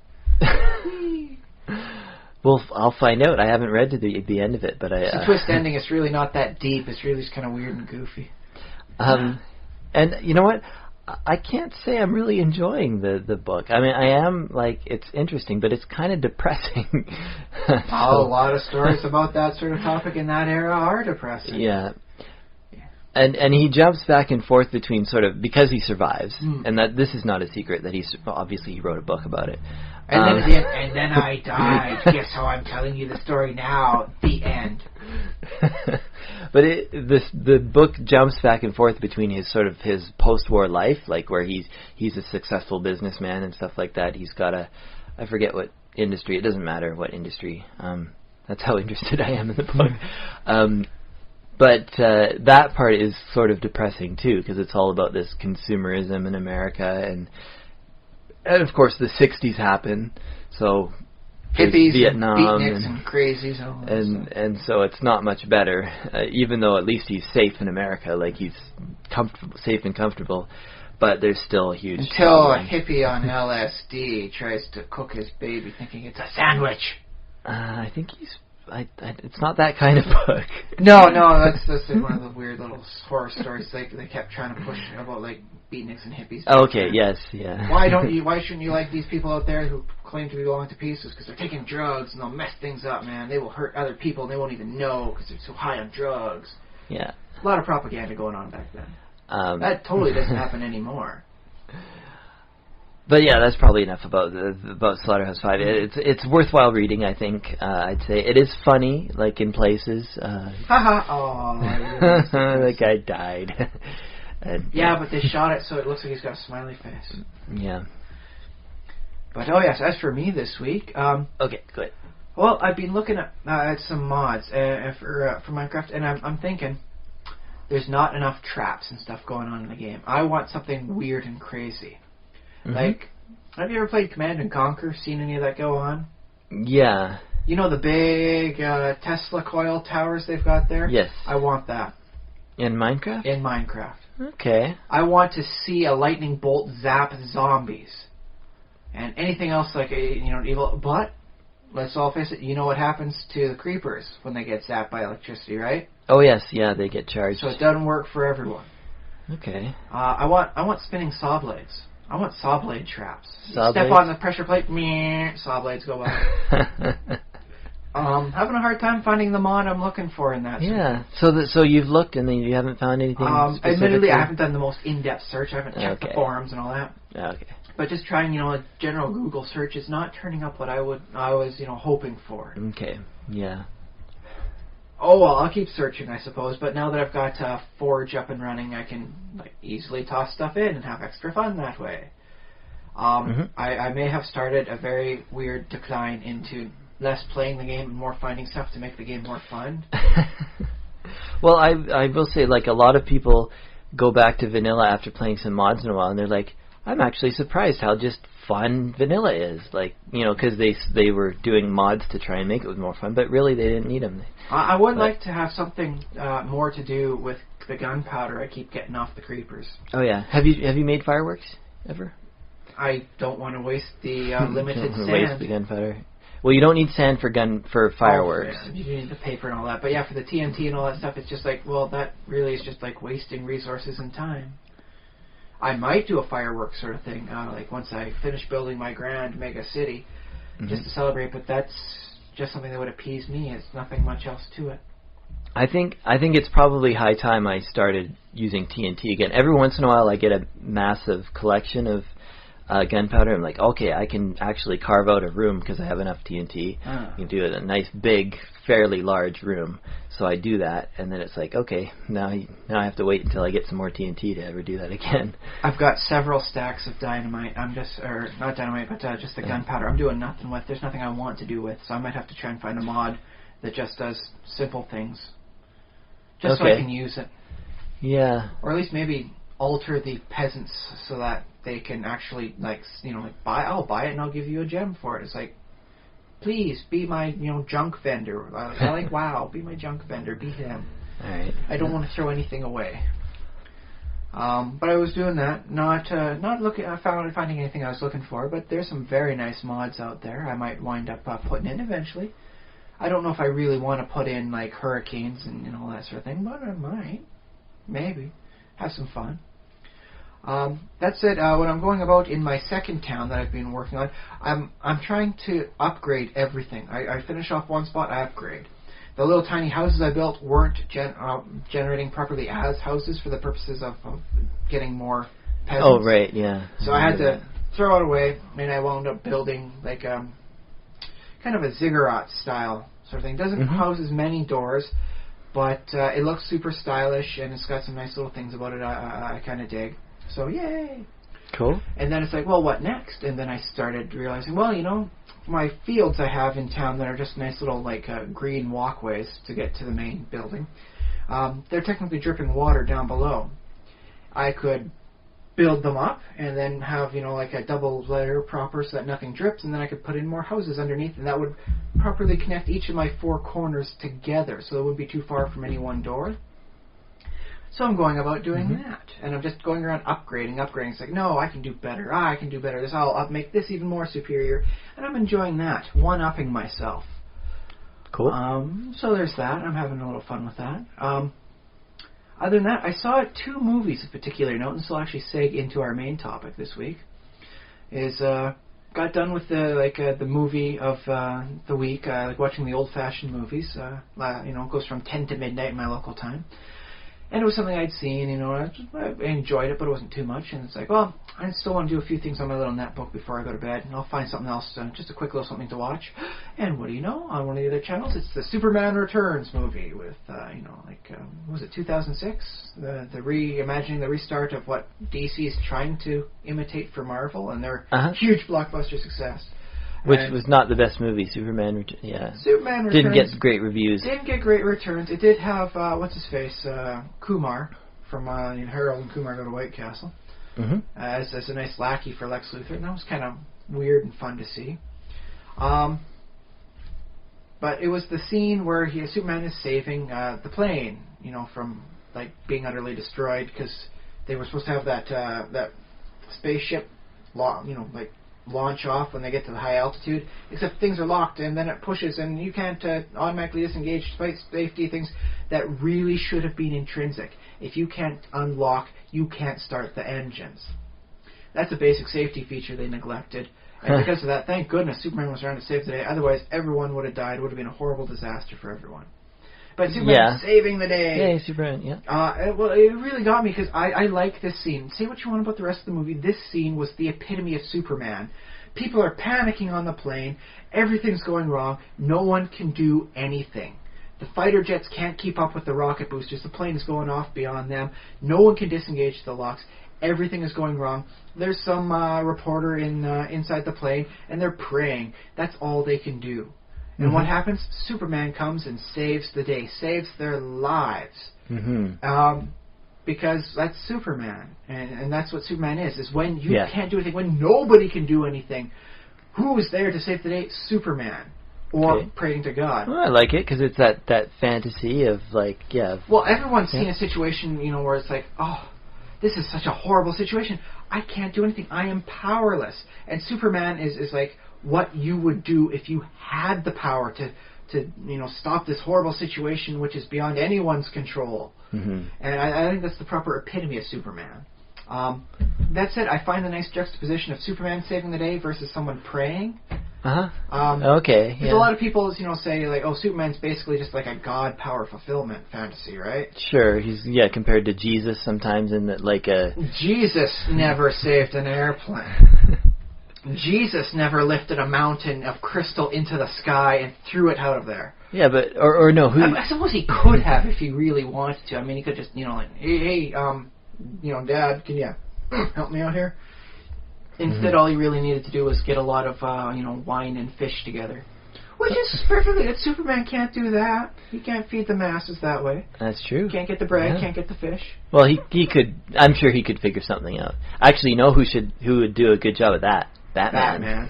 Well, I'll find out. I haven't read to the end of it, but it's a twist ending. It's really not that deep. It's really just kind of weird and goofy. And you know what? I can't say I'm really enjoying the book. I mean, I am, like, it's interesting, but it's kind of depressing. A lot of stories about that sort of topic in that era are depressing. Yeah. And he jumps back and forth between because he survives, and that this is not a secret that obviously he wrote a book about it. And then I died. Guess how I'm telling you the story now. The end. But the book jumps back and forth between his post-war life, like where he's a successful businessman and stuff like that. He's got I forget what industry. It doesn't matter what industry. That's how interested I am in the book. But that part is sort of depressing too, because it's all about this consumerism in America, and of course the 60s happen, so hippies, Vietnam, beatniks, and crazies, and so it's not much better. Even though at least he's safe in America, like he's safe and comfortable, but there's still a huge until a hippie on LSD tries to cook his baby, thinking it's a sandwich. I think he's. It's not that kind of book. No, that's one of the weird little horror stories they kept trying to push about, like, beatniks and hippies. Okay, yes, yeah. Why shouldn't you like these people out there who claim to belong to pieces? Because they're taking drugs and they'll mess things up, man. They will hurt other people and they won't even know because they're so high on drugs. Yeah. A lot of propaganda going on back then. That totally doesn't happen anymore. But yeah, that's probably enough about Slaughterhouse 5. It's worthwhile reading, I think. I'd say it is funny, like in places. Haha! Oh, the guy died. And, but they shot it so it looks like he's got a smiley face. Yeah. But yes, as for me this week, okay, go ahead. Well, I've been looking at some mods for Minecraft, and I'm thinking there's not enough traps and stuff going on in the game. I want something weird and crazy. Mm-hmm. Like, have you ever played Command and Conquer? Seen any of that go on? Yeah. You know the big Tesla coil towers they've got there? Yes. I want that. In Minecraft? In Minecraft. Okay. I want to see a lightning bolt zap zombies. And anything else like evil. But, let's all face it, you know what happens to the creepers when they get zapped by electricity, right? Oh yes, yeah, they get charged. So it doesn't work for everyone. Okay. I want spinning saw blades. I want saw blade traps. Saw Step blades? on the pressure plate, meh, saw blades go by. Having a hard time finding the mod I'm looking for in that. Yeah. So you've looked and then you haven't found anything admittedly, I haven't done the most in-depth search. I haven't checked the forums and all that. Okay. But just trying, a general Google search is not turning up what I was, hoping for. Okay. Yeah. Oh well, I'll keep searching, I suppose. But now that I've got Forge up and running, I can easily toss stuff in and have extra fun that way. I may have started a very weird decline into less playing the game and more finding stuff to make the game more fun. Well, I will say, a lot of people go back to vanilla after playing some mods in a while, and they're like, I'm actually surprised how just fun vanilla is. Because they were doing mods to try and make it more fun, but really they didn't need them. I would like to have something more to do with the gunpowder I keep getting off the creepers. Oh yeah, have you made fireworks ever? I don't want to waste the limited sand. Waste the gunpowder. Well, you don't need sand for fireworks. Oh, yeah. You need the paper and all that. But yeah, for the TNT and all that stuff, it's just that really is just wasting resources and time. I might do a fireworks sort of thing, like once I finish building my grand mega city, just to celebrate. But that's just something that would appease me. It's nothing much else to it. I think it's probably high time I started using TNT again. Every once in a while I get a massive collection of gunpowder. I'm like, okay, I can actually carve out a room because I have enough TNT. You can do it a nice, big, fairly large room. So I do that, and then it's like, okay, now I have to wait until I get some more TNT to ever do that again. I've got several stacks of dynamite. Or not dynamite, but just the gunpowder. I'm doing nothing with. There's nothing I want to do with, so I might have to try and find a mod that just does simple things, just so I can use it. Yeah. Or at least maybe alter the peasants so that they can actually I'll buy it and I'll give you a gem for it. It's like, please be my junk vendor. I like WoW. Be my junk vendor. Be him. All right. I don't want to throw anything away. But I was doing that, not finding anything I was looking for. But there's some very nice mods out there. I might wind up putting in eventually. I don't know if I really want to put in like hurricanes and all that sort of thing, but I might, maybe, have some fun. That said, when I'm going about in my second town that I've been working on, I'm trying to upgrade everything. I finish off one spot, I upgrade. The little tiny houses I built weren't generating properly as houses for the purposes of getof more peasants. Oh, right, yeah. So I had to throw it away, and I wound up building like kind of a ziggurat style sort of thing. It doesn't house as many doors, but it looks super stylish, and it's got some nice little things about it I kind of dig. So, yay! Cool. And then it's like, well, what next? And then I started realizing, well, my fields I have in town that are just nice little, green walkways to get to the main building, they're technically dripping water down below. I could build them up and then have, a double layer proper so that nothing drips, and then I could put in more houses underneath, and that would properly connect each of my four corners together, so it wouldn't be too far from any one door. So I'm going about doing that, and I'm just going around upgrading. It's like, no, I can do better. I can do better. I'll make this even more superior, and I'm enjoying that, one-upping myself. Cool. So there's that. I'm having a little fun with that. Other than that, I saw two movies of particular note, and this will actually seg into our main topic this week. Got done with the movie of the week, like watching the old-fashioned movies. It goes from 10 to midnight in my local time. And it was something I'd seen, I enjoyed it, but it wasn't too much. And it's like, well, I still want to do a few things on my little netbook before I go to bed, and I'll find something else, just a quick little something to watch. And what do you know? On one of the other channels, it's the Superman Returns movie with, was it 2006? Reimagining the restart of what DC is trying to imitate for Marvel, and their huge blockbuster success. Which was not the best movie, Superman Returns. Didn't get great reviews. Didn't get great returns. It did have, what's-his-face, Kumar from Harold and Kumar Go to White Castle, as a nice lackey for Lex Luthor, and that was kind of weird and fun to see. But it was the scene where Superman is saving the plane, from being utterly destroyed, because they were supposed to have that spaceship, launch off when they get to the high altitude, except things are locked, and then it pushes, and you can't automatically disengage safety things that really should have been intrinsic. If you can't unlock, you can't start the engines. That's a basic safety feature they neglected, and because of that, thank goodness Superman was around to save the day. Otherwise, everyone would have died. It would have been a horrible disaster for everyone. But Superman saving the day. Yeah, Superman, well, it really got me because I like this scene. Say what you want about the rest of the movie. This scene was the epitome of Superman. People are panicking on the plane. Everything's going wrong. No one can do anything. The fighter jets can't keep up with the rocket boosters. The plane is going off beyond them. No one can disengage the locks. Everything is going wrong. There's some reporter inside the plane, and they're praying. That's all they can do. And what happens? Superman comes and saves the day, saves their lives. Because that's Superman. And that's what Superman is when you can't do anything, when nobody can do anything. Who is there to save the day? Superman. Or praying to God. Well, I like it, because it's that fantasy of, Well, everyone's seen a situation, where it's like, oh, this is such a horrible situation. I can't do anything. I am powerless. And Superman is like what you would do if you had the power to stop this horrible situation which is beyond anyone's control. And I think that's the proper epitome of Superman. That said, I find the nice juxtaposition of Superman saving the day versus someone praying. Okay. Because a lot of people, say like, oh, Superman's basically just like a god power fulfillment fantasy, right? Sure. He's compared to Jesus sometimes in that like a. Jesus never saved an airplane. Jesus never lifted a mountain of crystal into the sky and threw it out of there. Yeah, but or no. I suppose he could have if he really wanted to. I mean, he could just like, hey, Dad, can you help me out here? Instead, all he really needed to do was get a lot of, wine and fish together. Which is perfectly good. Superman can't do that. He can't feed the masses that way. That's true. Can't get the bread, can't get the fish. Well, he could. I'm sure he could figure something out. Actually, who would do a good job at that? Batman.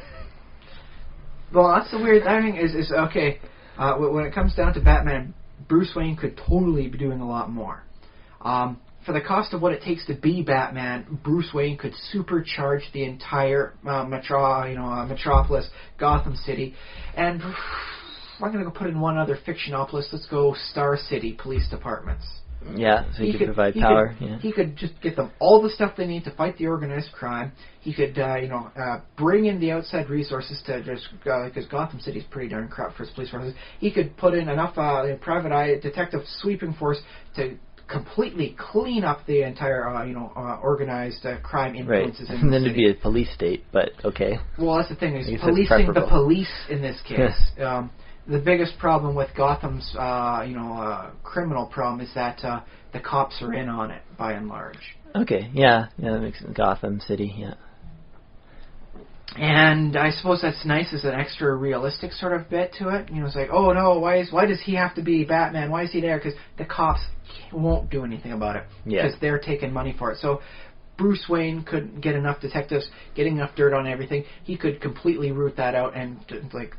Well, that's the weird thing is okay, when it comes down to Batman, Bruce Wayne could totally be doing a lot more. For the cost of what it takes to be Batman, Bruce Wayne could supercharge the entire metropolis, Gotham City, and I'm going to go put in one other fictionopolis. Let's go Star City Police Departments. Yeah, so he could provide power. He could just get them all the stuff they need to fight the organized crime. He could, bring in the outside resources to just because Gotham City is pretty darn corrupt for its police forces. He could put in enough private eye detective sweeping force to completely clean up the entire, organized crime influences in the and then city. it'd be a police state, but okay. Well, that's the thing, is policing the police in this case. The biggest problem with Gotham's, criminal problem is that the cops are in on it, by and large. Okay, yeah, that makes sense. Gotham City, yeah. And I suppose that's nice as an extra realistic sort of bit to it. It's like, oh no, why does he have to be Batman? Why is he there? Because the cops won't do anything about it. Because they're taking money for it. So Bruce Wayne could get enough detectives, getting enough dirt on everything. He could completely root that out and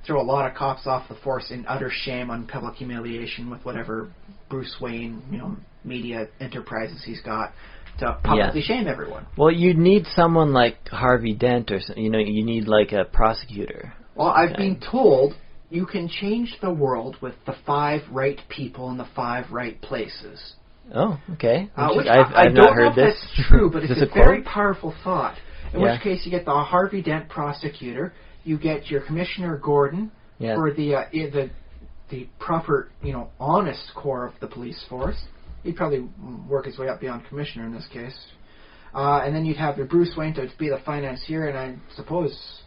throw a lot of cops off the force in utter shame on public humiliation with whatever Bruce Wayne, media enterprises he's got, to publicly shame everyone. Well, you'd need someone like Harvey Dent or you need like a prosecutor. Well, I've been told you can change the world with the 5 right people in the 5 right places. Oh, okay. I've not heard this. That's true, but it's a very powerful thought. In which case, you get the Harvey Dent prosecutor, you get your Commissioner Gordon for the proper, honest core of the police force. He'd probably work his way up beyond Commissioner in this case. And then you'd have your Bruce Wayne to be the financier, and I suppose...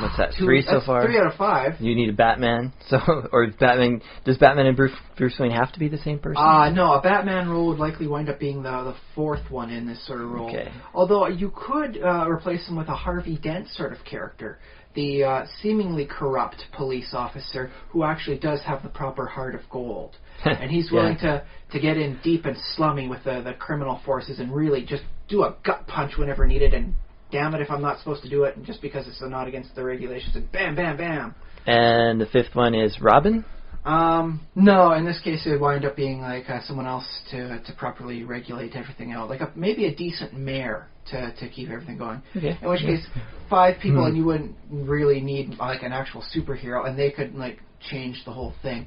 What's that, 3 so far? 3 out of 5. You need a Batman. Does Batman and Bruce Wayne have to be the same person? No, a Batman role would likely wind up being the 4th one in this sort of role. Okay. Although you could replace him with a Harvey Dent sort of character. The seemingly corrupt police officer who actually does have the proper heart of gold. And he's willing to get in deep and slummy with the criminal forces and really just do a gut punch whenever needed, and damn it if I'm not supposed to do it, and just because it's not against the regulations, and bam, bam, bam. And the 5th one is Robin? No, in this case it would wind up being like someone else to properly regulate everything out. Like maybe a decent mayor to keep everything going. Okay. In which case, 5 people and you wouldn't really need like an actual superhero, and they could change the whole thing.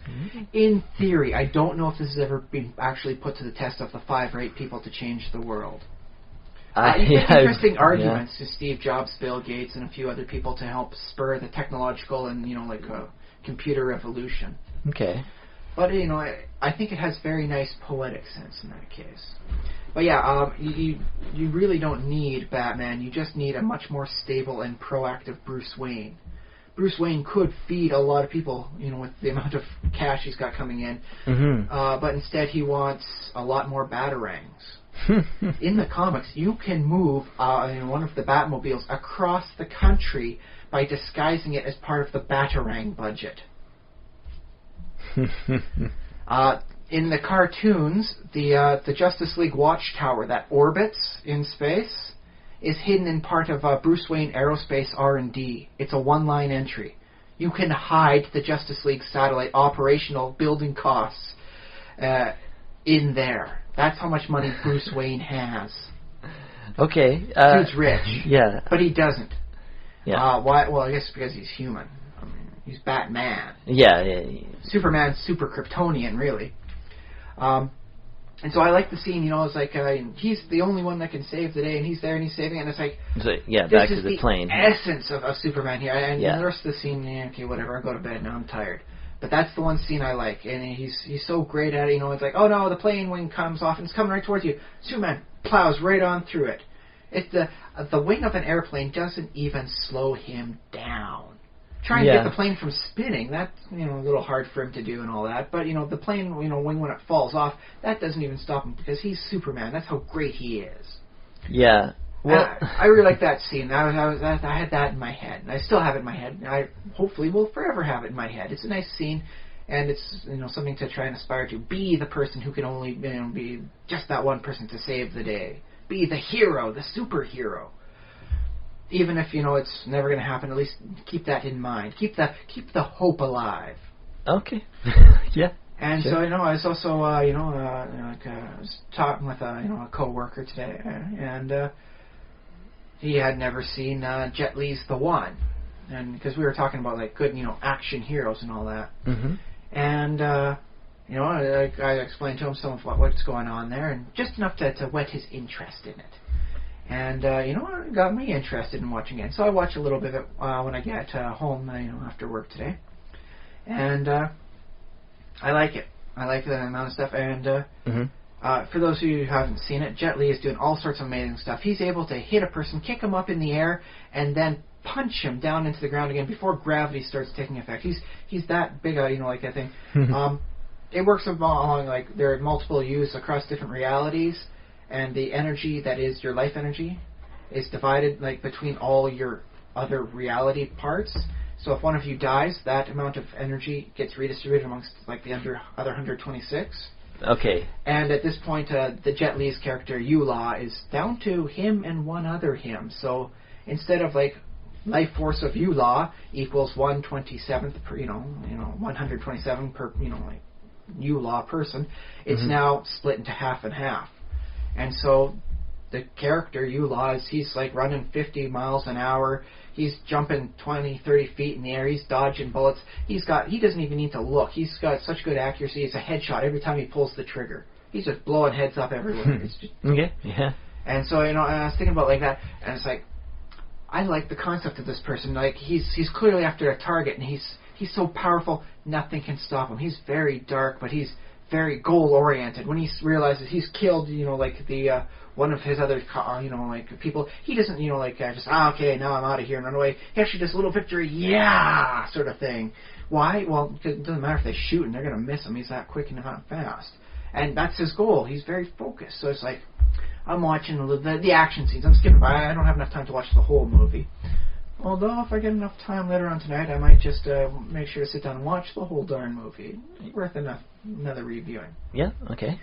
In theory, I don't know if this has ever been actually put to the test of the 5 right people to change the world. Interesting arguments to Steve Jobs, Bill Gates, and a few other people to help spur the technological and computer revolution. Okay. But I think it has very nice poetic sense in that case. But yeah, you really don't need Batman. You just need a much more stable and proactive Bruce Wayne. Bruce Wayne could feed a lot of people, with the amount of cash he's got coming in. But instead, he wants a lot more batarangs. In the comics, you can move one of the Batmobiles across the country by disguising it as part of the Batarang budget. In the cartoons, the Justice League Watchtower that orbits in space is hidden in part of Bruce Wayne Aerospace R&D. It's a 1-line entry. You can hide the Justice League satellite operational building costs in there. That's how much money Bruce Wayne has. Okay. Dude's rich. Yeah. But he doesn't. Yeah. Why? Well, I guess because he's human. I mean, he's Batman. Yeah. Superman's super Kryptonian, really. And so I like the scene, it's like he's the only one that can save the day, and he's there and he's saving it, and it's like, so, back to the plane. Essence of Superman here. And the rest of the scene, okay, whatever, I'll go to bed now, I'm tired. But that's the one scene I like, and he's so great at it. It's like, oh no, the plane wing comes off and it's coming right towards you. Superman plows right on through it. It's the wing of an airplane doesn't even slow him down. Trying to get the plane from spinning, that's a little hard for him to do and all that. But the plane, wing when it falls off, that doesn't even stop him because he's Superman. That's how great he is. Yeah. Well, I really like that scene. I had that in my head, and I still have it in my head. I hopefully will forever have it in my head. It's a nice scene, and it's something to try and aspire to. Be the person who can only be just that one person to save the day. Be the hero, the superhero. Even if it's never going to happen, at least keep that in mind. Keep the hope alive. Okay. Yeah. And sure. so I was also I was talking with a coworker today, and he had never seen Jet Li's The One, and because we were talking about like good action heroes and all that, and I explained to him some of what's going on there, and just enough to whet his interest in it. And, it got me interested in watching it. So I watch a little bit of it when I get home, after work today. And I like it. I like the amount of stuff. And for those of you who haven't seen it, Jet Li is doing all sorts of amazing stuff. He's able to hit a person, kick him up in the air, and then punch him down into the ground again before gravity starts taking effect. He's that big, like that thing. It works along, like, there are multiple use across different realities. And the energy that is your life energy is divided like between all your other reality parts. So if one of you dies, that amount of energy gets redistributed amongst like the other 126. Okay. And at this point, the Jet Li's character Yula is down to him and one other him. So instead of like life force of Yula equals 1/27th per 127 per like Yula person, it's now split into half and half. And so the character, Yula, he's like running 50 miles an hour. He's jumping 20, 30 feet in the air. He's dodging bullets. He doesn't even need to look. He's got such good accuracy. It's a headshot every time he pulls the trigger. He's just blowing heads up everywhere. It's just, okay, yeah. And so, and I was thinking about like that, and it's like, I like the concept of this person. Like, he's clearly after a target, and he's so powerful, nothing can stop him. He's very dark, but he's very goal-oriented. When he realizes he's killed, like the one of his other, like people, he doesn't, just okay, now I'm out of here and run away. He actually does a little victory, yeah, sort of thing. Why? Well, because it doesn't matter if they shoot and they're going to miss him. He's that quick and that fast, and that's his goal. He's very focused. So it's like I'm watching the action scenes. I'm skipping by. I don't have enough time to watch the whole movie. Although, if I get enough time later on tonight, I might just make sure to sit down and watch the whole darn movie. Worth another reviewing. Yeah, okay.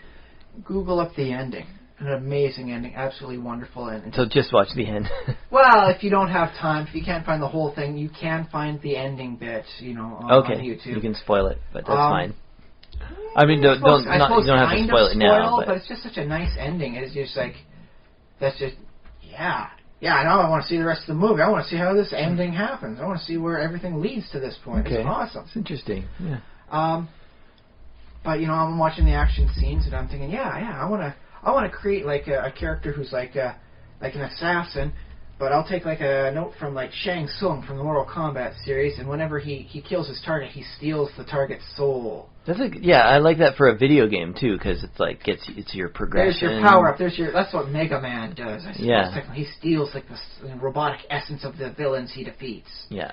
Google up the ending. An amazing ending. Absolutely wonderful ending. So just watch the end. Well, if you don't have time, if you can't find the whole thing, you can find the ending bit, on YouTube. You can spoil it, but that's fine. I mean, you don't have to spoil it now. But it's just such a nice ending. It's just like, that's just, yeah. Yeah, now I want to see the rest of the movie. I want to see how this ending happens. I want to see where everything leads to this point. Okay. It's awesome. It's interesting. Yeah. But I'm watching the action scenes and I'm thinking, I want to create like a character who's like an assassin, but I'll take like a note from like Shang Tsung from the Mortal Kombat series, and whenever he kills his target, he steals the target's soul. I like that for a video game too, because it's like it's your progression. There's your power up. That's what Mega Man does. I suppose. Yeah. He steals like the robotic essence of the villains he defeats. Yeah.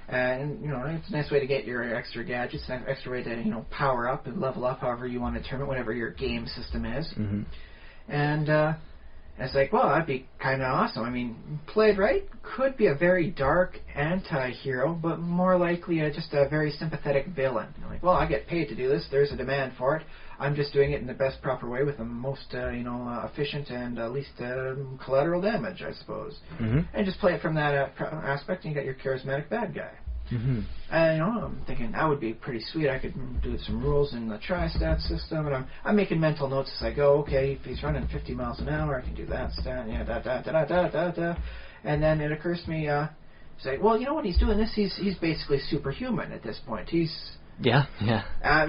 And it's a nice way to get your extra gadgets, an extra way to power up and level up, however you want to determine whatever your game system is. Mm-hmm. And it's like, well, that'd be kind of awesome. I mean, played right, could be a very dark anti-hero, but more likely just a very sympathetic villain. Like, well, I get paid to do this. There's a demand for it. I'm just doing it in the best proper way with the most, efficient and least collateral damage, I suppose. Mm-hmm. And just play it from that aspect, and you got your charismatic bad guy. Mm-hmm. And I'm thinking that would be pretty sweet. I could do some rules in the tri-stat system, and I'm making mental notes as I go. Okay, if he's running 50 miles an hour, I can do that stat. Yeah, da. And then it occurs to me, say, well, what he's doing this. He's basically superhuman at this point. He's Yeah.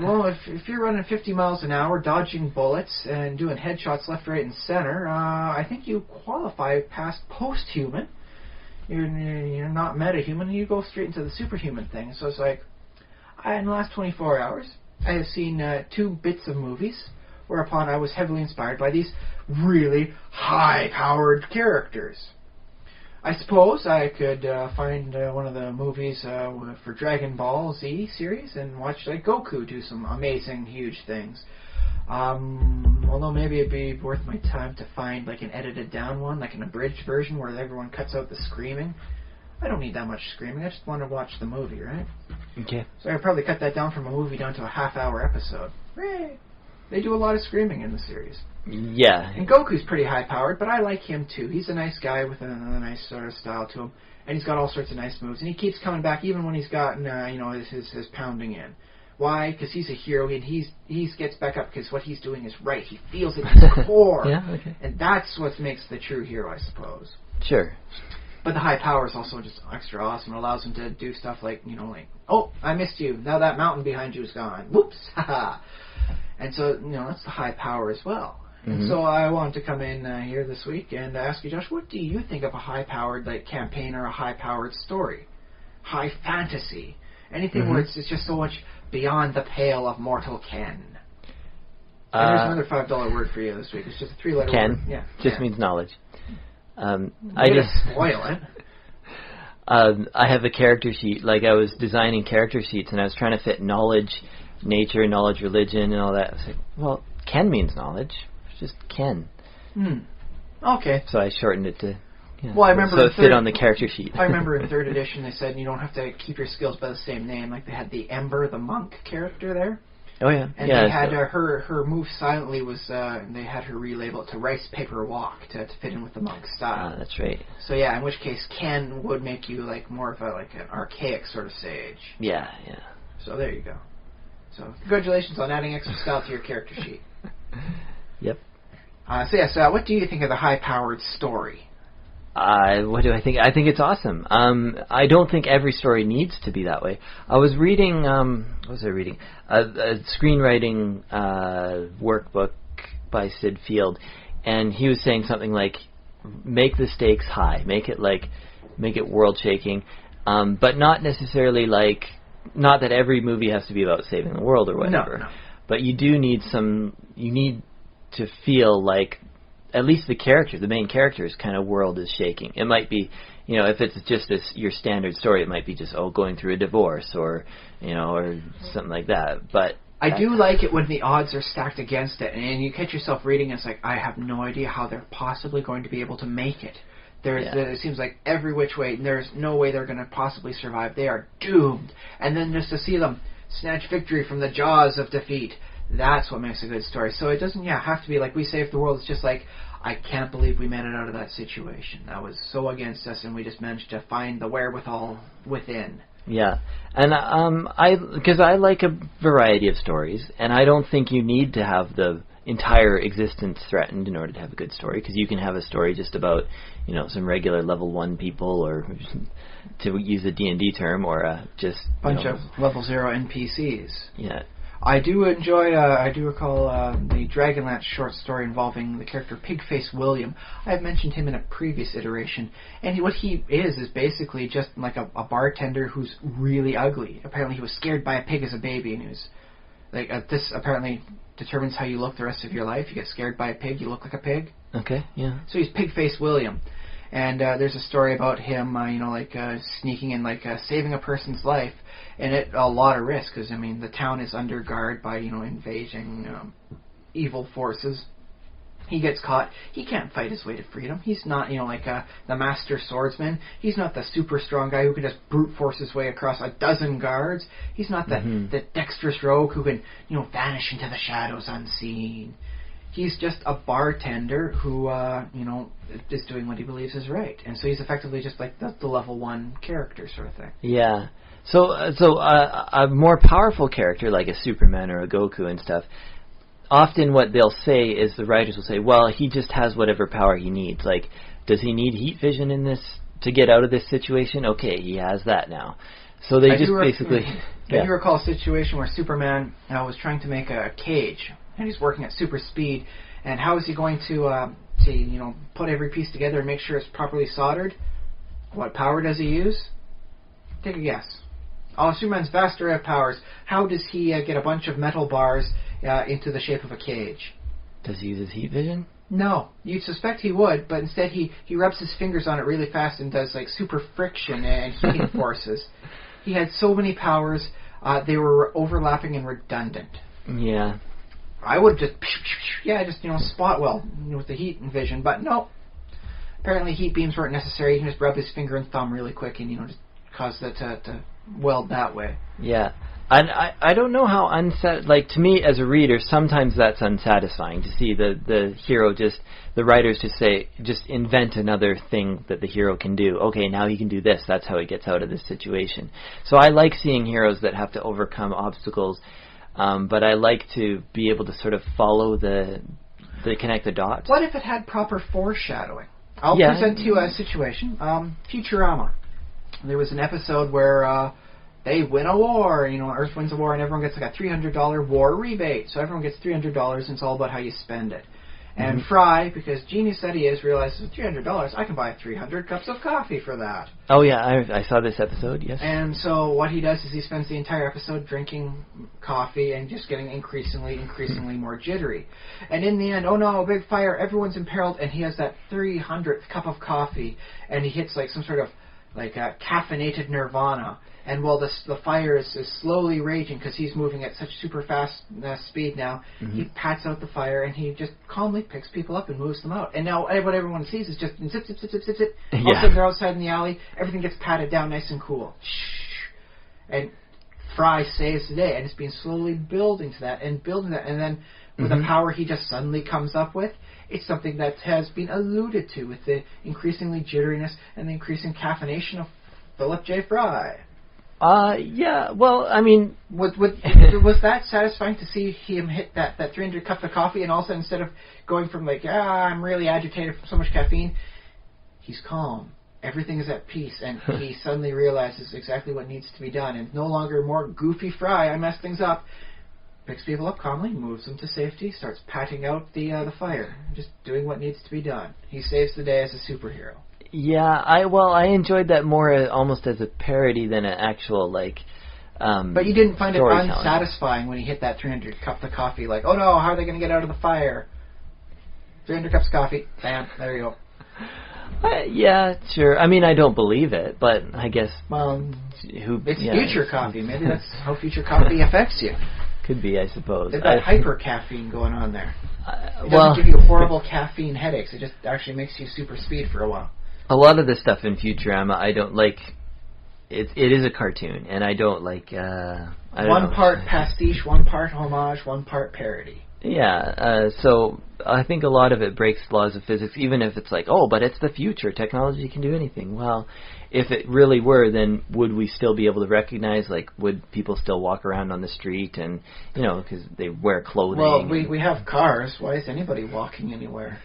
Well, if you're running 50 miles an hour, dodging bullets, and doing headshots left, right, and center, I think you qualify past post-human. You're not meta-human, you go straight into the superhuman thing. So it's like, in the last 24 hours, I have seen 2 bits of movies, whereupon I was heavily inspired by these really high-powered characters. I suppose I could find one of the movies for Dragon Ball Z series and watch like Goku do some amazing, huge things. Although maybe it'd be worth my time to find like an edited down one, like an abridged version where everyone cuts out the screaming. I don't need that much screaming. I just want to watch the movie, right? Okay. So I'd probably cut that down from a movie down to a half-hour episode. Hooray! They do a lot of screaming in the series. Yeah. And Goku's pretty high-powered, but I like him too. He's a nice guy with a nice sort of style to him, and he's got all sorts of nice moves. And he keeps coming back even when he's gotten, his pounding in. Why? Because he's a hero, and he gets back up because what he's doing is right. He feels it in his core. Yeah, okay. And that's what makes the true hero, I suppose. Sure. But the high power is also just extra awesome. It allows him to do stuff like, oh, I missed you. Now that mountain behind you is gone. Whoops. Haha. And so, that's the high power as well. Mm-hmm. And so I wanted to come in here this week and ask you, Josh, what do you think of a high-powered campaign or a high-powered story? High fantasy. Anything where it's just so much beyond the pale of mortal ken. And there's another $5 word for you this week. It's just a 3-letter ken? word. Yeah. Just means knowledge. I just spoil it. I have a character sheet. Like, I was designing character sheets, and I was trying to fit knowledge, nature, knowledge, religion, and all that. I was like, well, ken means knowledge. It's just ken. Okay. So I shortened it to... Yeah. Well, I remember so it fit on the character sheet. I remember in 3rd edition they said you don't have to keep your skills by the same name. Like they had the Ember, the monk character there. Oh yeah. And they had her move silently was they had her relabel it to rice paper walk to fit in with the monk style. That's right. So yeah, in which case Ken would make you like more of an archaic sort of sage. Yeah. So there you go. So congratulations on adding extra style to your character sheet. Yep. So what do you think of the high-powered story? What do I think? I think it's awesome. I don't think every story needs to be that way. I was reading, what was I reading? A screenwriting workbook by Sid Field, and he was saying something like, make the stakes high, make it world-shaking, but not necessarily not that every movie has to be about saving the world or whatever. No. But you do need you need to feel like at least the main character's kind of world is shaking. It might be, if it's just your standard story, it might be just, going through a divorce or something like that. But I do like it when the odds are stacked against it, and you catch yourself reading, it's like, I have no idea how they're possibly going to be able to make it. It seems like every which way, there's no way they're going to possibly survive. They are doomed. And then just to see them snatch victory from the jaws of defeat, that's what makes a good story. So it doesn't have to be like We Saved the World. It's just like, I can't believe we made it out of that situation. That was so against us, and we just managed to find the wherewithal within. Yeah, and because I like a variety of stories, and I don't think you need to have the entire existence threatened in order to have a good story, because you can have a story just about, some regular level 1 people, or to use a D&D term, or just... bunch of level 0 NPCs. Yeah. I do enjoy, I do recall the Dragonlance short story involving the character Pigface William. I have mentioned him in a previous iteration, and what he is basically just like a bartender who's really ugly. Apparently he was scared by a pig as a baby, and he was like, this apparently determines how you look the rest of your life. You get scared by a pig, you look like a pig. Okay, yeah. So he's Pigface William. And there's a story about him, sneaking in, saving a person's life, and at a lot of risk, because, the town is under guard by, invading evil forces. He gets caught. He can't fight his way to freedom. He's not, the master swordsman. He's not the super strong guy who can just brute force his way across a dozen guards. He's not the dexterous rogue who can, vanish into the shadows unseen. He's just a bartender who, is doing what he believes is right. And so he's effectively just like the level 1 character sort of thing. Yeah. So a more powerful character, like a Superman or a Goku and stuff, often what they'll say is the writers will say, well, he just has whatever power he needs. Like, does he need heat vision in this to get out of this situation? Okay, he has that now. So they just basically... I do recall a situation where Superman was trying to make a cage, and he's working at Superspeed, and how is he going to put every piece together and make sure it's properly soldered? What power does he use? Take a guess. Oh, Superman's vast array of powers. How does he get a bunch of metal bars into the shape of a cage? Does he use his heat vision? No. You'd suspect he would, but instead he rubs his fingers on it really fast and does like super friction and heating forces. He had so many powers, they were overlapping and redundant. Yeah. I would just spot well with the heat and vision, but no. Apparently heat beams weren't necessary. He can just rub his finger and thumb really quick and, just cause that to weld that way. Yeah. And I don't know how to me as a reader, sometimes that's unsatisfying to see the hero the writers just invent another thing that the hero can do. Okay, now he can do this. That's how he gets out of this situation. So I like seeing heroes that have to overcome obstacles, but I like to be able to sort of follow connect the dots. What if it had proper foreshadowing? I'll present to you a situation. Futurama. There was an episode where they win a war, Earth wins a war, and everyone gets like a $300 war rebate. So everyone gets $300, and it's all about how you spend it. And Fry, because genius that he is, realizes with $300, I can buy 300 cups of coffee for that. Oh yeah, I saw this episode. Yes. And so what he does is he spends the entire episode drinking coffee and just getting increasingly more jittery. And in the end, oh no, a big fire! Everyone's imperiled, and he has that 300th cup of coffee, and he hits like some sort of like a caffeinated nirvana. And while the fire is slowly raging because he's moving at such super fast speed now, he pats out the fire and he just calmly picks people up and moves them out. And now what everyone sees is just zip, zip, zip, zip, zip, zip. All of a sudden they're outside in the alley. Everything gets patted down nice and cool. And Fry saves the day. And it's been slowly building to that and building that. And then with the power he just suddenly comes up with, it's something that has been alluded to with the increasingly jitteriness and the increasing caffeination of Philip J. Fry. Yeah, well, I mean... Was that satisfying to see him hit that 300 cups of coffee, and all of a sudden, instead of going from like, I'm really agitated from so much caffeine, he's calm. Everything is at peace, and he suddenly realizes exactly what needs to be done, and no longer more goofy Fry, I messed things up. Picks people up calmly, moves them to safety, starts patting out the fire, just doing what needs to be done. He saves the day as a superhero. Yeah, I enjoyed that more almost as a parody than an actual, but you didn't find it unsatisfying when he hit that 300 cup of coffee, like, oh no, how are they going to get out of the fire? 300 cups of coffee, bam, there you go. Yeah, sure. I mean, I don't believe it, but I guess... Well, it's future coffee. Maybe that's how future coffee affects you. Could be, I suppose. They've got hyper caffeine going on there. It doesn't give you horrible caffeine headaches. It just actually makes you super speed for a while. A lot of the stuff in Futurama, I don't like. It is a cartoon, and I don't like. One part pastiche, one part homage, one part parody. Yeah, so I think a lot of it breaks laws of physics, even if it's like, oh, but it's the future. Technology can do anything. Well, if it really were, then would we still be able to recognize, would people still walk around on the street and, because they wear clothing? Well, we have cars. Why is anybody walking anywhere?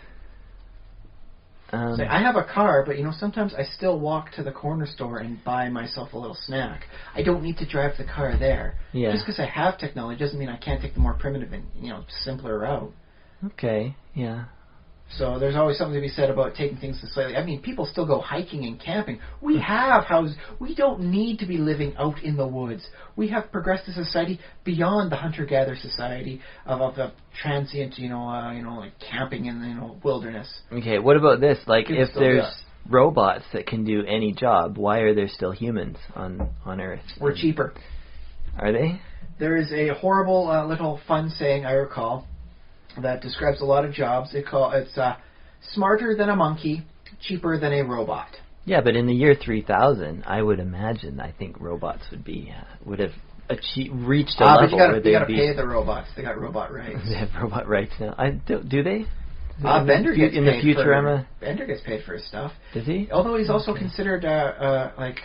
I have a car, but sometimes I still walk to the corner store and buy myself a little snack. I don't need to drive the car there. Yeah. Just because I have technology doesn't mean I can't take the more primitive and simpler route. Okay. Yeah. So there's always something to be said about taking things slightly. I mean, people still go hiking and camping. We have houses. We don't need to be living out in the woods. We have progressed as a society beyond the hunter-gatherer society of transient, like camping in the wilderness. Okay, what about this? If there's robots that can do any job, why are there still humans on Earth? We're cheaper. Are they? There is a horrible little fun saying I recall that describes a lot of jobs. It's smarter than a monkey, cheaper than a robot. Yeah, but in the year 3000, I would imagine, I think robots would have reached a level where they got to pay the robots. They got robot rights. They have robot rights now. Do they? Bender gets in paid the Futurama. Bender gets paid for his stuff. Does he? Although he's also considered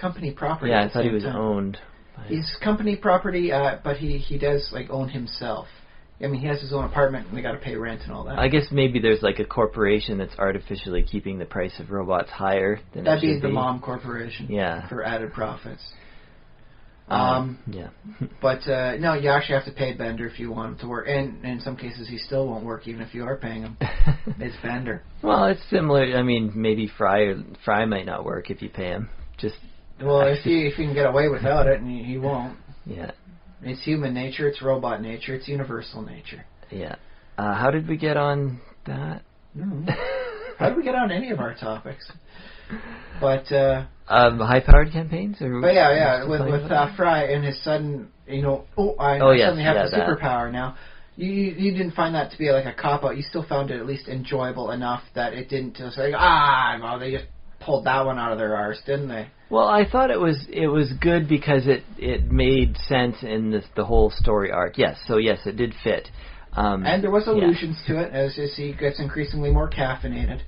company property. Yeah, I thought he was owned. He's company property, but he does own himself. I mean, he has his own apartment, and they got to pay rent and all that. I guess maybe there's a corporation that's artificially keeping the price of robots higher than That'd it should be the mom corporation. Yeah. For added profits. Yeah. But no, you actually have to pay Bender if you want him to work, and in some cases he still won't work even if you are paying him. It's Bender. Well, it's similar. I mean, maybe Fry might not work if you pay him. If you can get away without it, and he won't. Yeah. It's human nature. It's robot nature. It's universal nature. Yeah. How did we get on that? How did we get on any of our topics? But high-powered campaigns, or but with Fry and his sudden, I suddenly have a superpower now. You didn't find that to be like a cop-out. You still found it at least enjoyable enough that it didn't just say, well, they just pulled that one out of their arse, didn't they? Well, I thought it was good because it made sense in the whole story arc. Yes, it did fit. And there was allusions to it as he gets increasingly more caffeinated.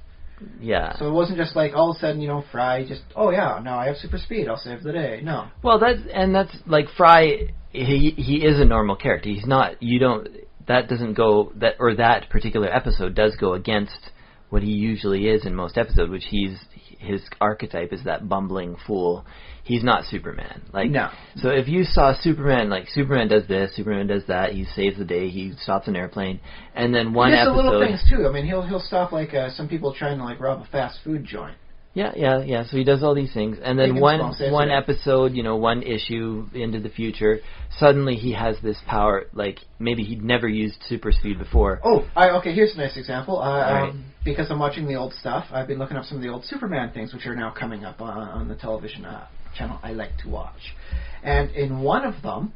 Yeah. So it wasn't just like all of a sudden, Fry just, now I have super speed, I'll save the day. No. Well, that's like Fry. He is a normal character. He's not. That particular episode does go against what he usually is in most episodes, which his archetype is that bumbling fool. He's not Superman. No. So if you saw Superman, Superman does this, Superman does that, he saves the day, he stops an airplane, and then one episode... He does the little things, too. I mean, he'll stop, some people trying to, rob a fast food joint. Yeah. So he does all these things, and then one episode, one issue into the future, suddenly he has this power. Maybe he'd never used super speed before. Okay. Here's a nice example. Right. Because I'm watching the old stuff, I've been looking up some of the old Superman things, which are now coming up on the television channel I like to watch. And in one of them,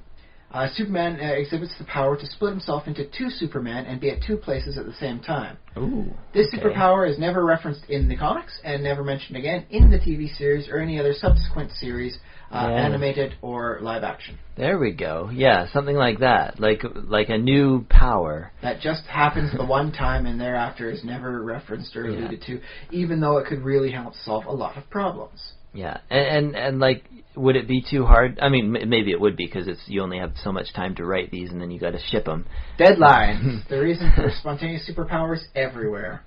Superman exhibits the power to split himself into two Superman and be at two places at the same time. Ooh, this superpower is never referenced in the comics and never mentioned again in the TV series or any other subsequent series, animated or live action. There we go. Yeah, something like that. Like a new power. That just happens the one time and thereafter is never referenced or alluded to, even though it could really help solve a lot of problems. Yeah, and would it be too hard? I mean, maybe it would be because you only have so much time to write these, and then you got to ship them. Deadlines. The reason for spontaneous superpowers everywhere.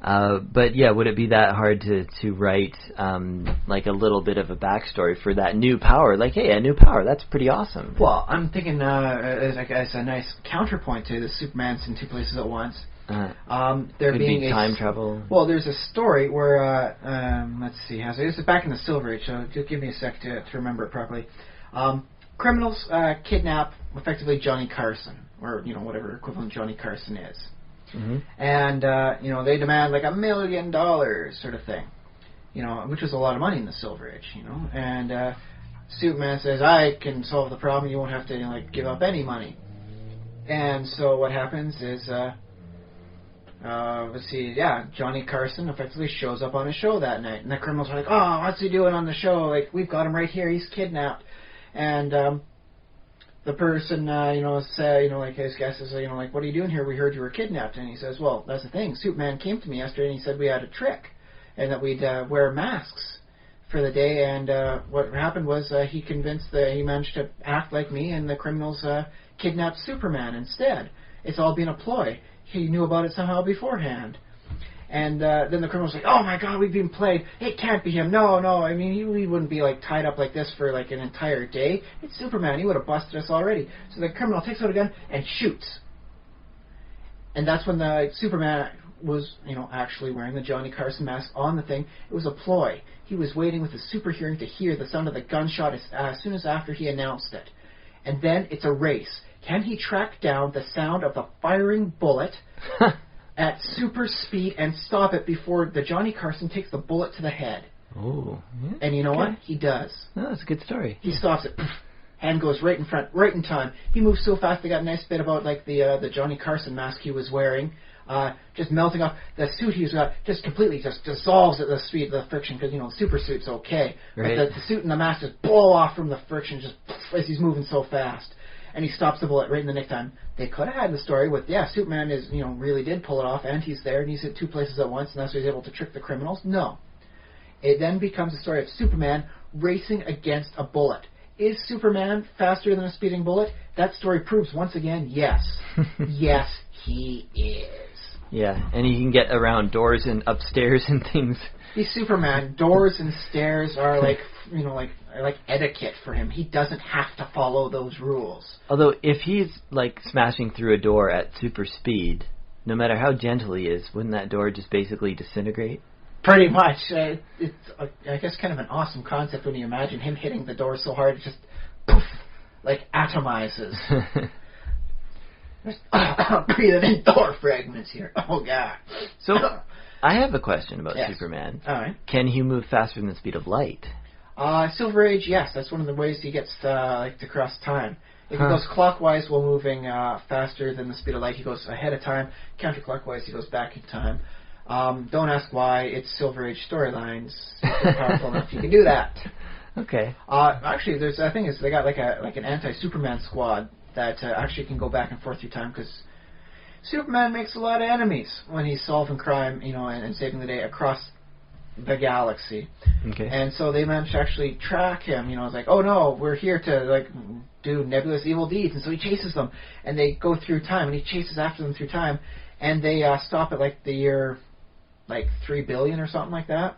But yeah, would it be that hard to write a little bit of a backstory for that new power? Hey, a new power, that's pretty awesome. Well, I'm thinking as a nice counterpoint to the Superman's in two places at once. There could being be time travel. Well, there's a story where let's see, this is back in the Silver Age, so just give me a sec to remember it properly. Criminals kidnap effectively Johnny Carson, or whatever equivalent Johnny Carson is, and they demand $1 million sort of thing, which was a lot of money in the Silver Age, and Superman says, I can solve the problem. You won't have to give up any money. And so what happens is. Johnny Carson effectively shows up on a show that night, and the criminals are like, "Oh, what's he doing on the show? We've got him right here. He's kidnapped." And the person, his guest is, "What are you doing here? We heard you were kidnapped." And he says, "Well, that's the thing. Superman came to me yesterday, and he said we had a trick, and that we'd wear masks for the day. And what happened was he managed to act like me, and the criminals kidnapped Superman instead. It's all been a ploy. He knew about it somehow beforehand." And then the criminal's like, "Oh my God, we've been played. It can't be him. No. I mean, he wouldn't be tied up like this for an entire day. It's Superman. He would have busted us already." So the criminal takes out a gun and shoots. And that's when the Superman was, actually wearing the Johnny Carson mask on the thing. It was a ploy. He was waiting with his super hearing to hear the sound of the gunshot as soon as after he announced it. And then it's a race. Can he track down the sound of the firing bullet at super speed and stop it before the Johnny Carson takes the bullet to the head? Oh, yeah. And you know what? He does. Oh, that's a good story. He stops it. Hand goes right in front, right in time. He moves so fast. They got a nice bit about the Johnny Carson mask he was wearing, just melting off. The suit he's got just completely just dissolves at the speed of the friction because the super suit's okay, right. But the suit and the mask just blow off from the friction just as he's moving so fast. And he stops the bullet right in the nick time. They could have had the story with, Superman is, really did pull it off, and he's there, and he's at two places at once, and that's why he's able to trick the criminals. No. It then becomes a story of Superman racing against a bullet. Is Superman faster than a speeding bullet? That story proves once again, yes. Yes, he is. Yeah, and he can get around doors and upstairs and things. He's Superman. Doors and stairs are like etiquette for him. He doesn't have to follow those rules. Although if he's like smashing through a door at super speed, no matter how gentle he is, wouldn't that door just basically disintegrate? Pretty much. It's I guess kind of an awesome concept when you imagine him hitting the door so hard it just poof, like atomizes. Breathing in door fragments here. Oh god. So I have a question about yes. Superman. All right. Can he move faster than the speed of light? Silver Age, yes. That's one of the ways he gets to cross time. If he goes clockwise while moving faster than the speed of light, he goes ahead of time. Counterclockwise, he goes back in time. Don't ask why. It's Silver Age storylines. They're powerful enough. You can do that. Okay. Actually, there's the thing is they got like an anti-Superman squad that actually can go back and forth through time because Superman makes a lot of enemies when he's solving crime, and saving the day across the galaxy. Okay. And so they managed to actually track him. It's like, oh no, we're here to like do nebulous evil deeds, and so he chases them, and they go through time, and he chases after them through time, and they stop at like the year, like 3 billion or something like that.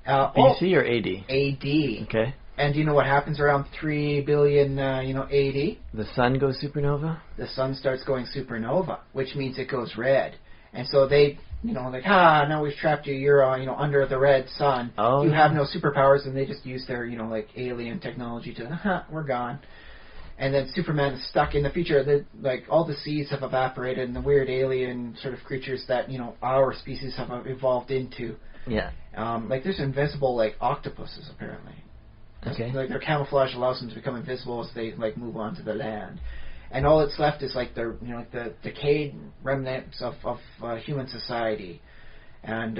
BC or AD? AD. Okay. And do you know what happens around 3 billion, AD? The sun goes supernova? The sun starts going supernova, which means it goes red. And so they, like, now we've trapped you. You're, under the red sun. Oh, you have no superpowers, and they just use their, like, alien technology to, we're gone. And then Superman is stuck in the future. Like, all the seas have evaporated, and the weird alien sort of creatures that, our species have evolved into. Yeah. Like, there's invisible, like, octopuses, apparently. Okay. Like, their camouflage allows them to become invisible as they, like, move on to the land. And all that's left is like the the decayed remnants of human society, and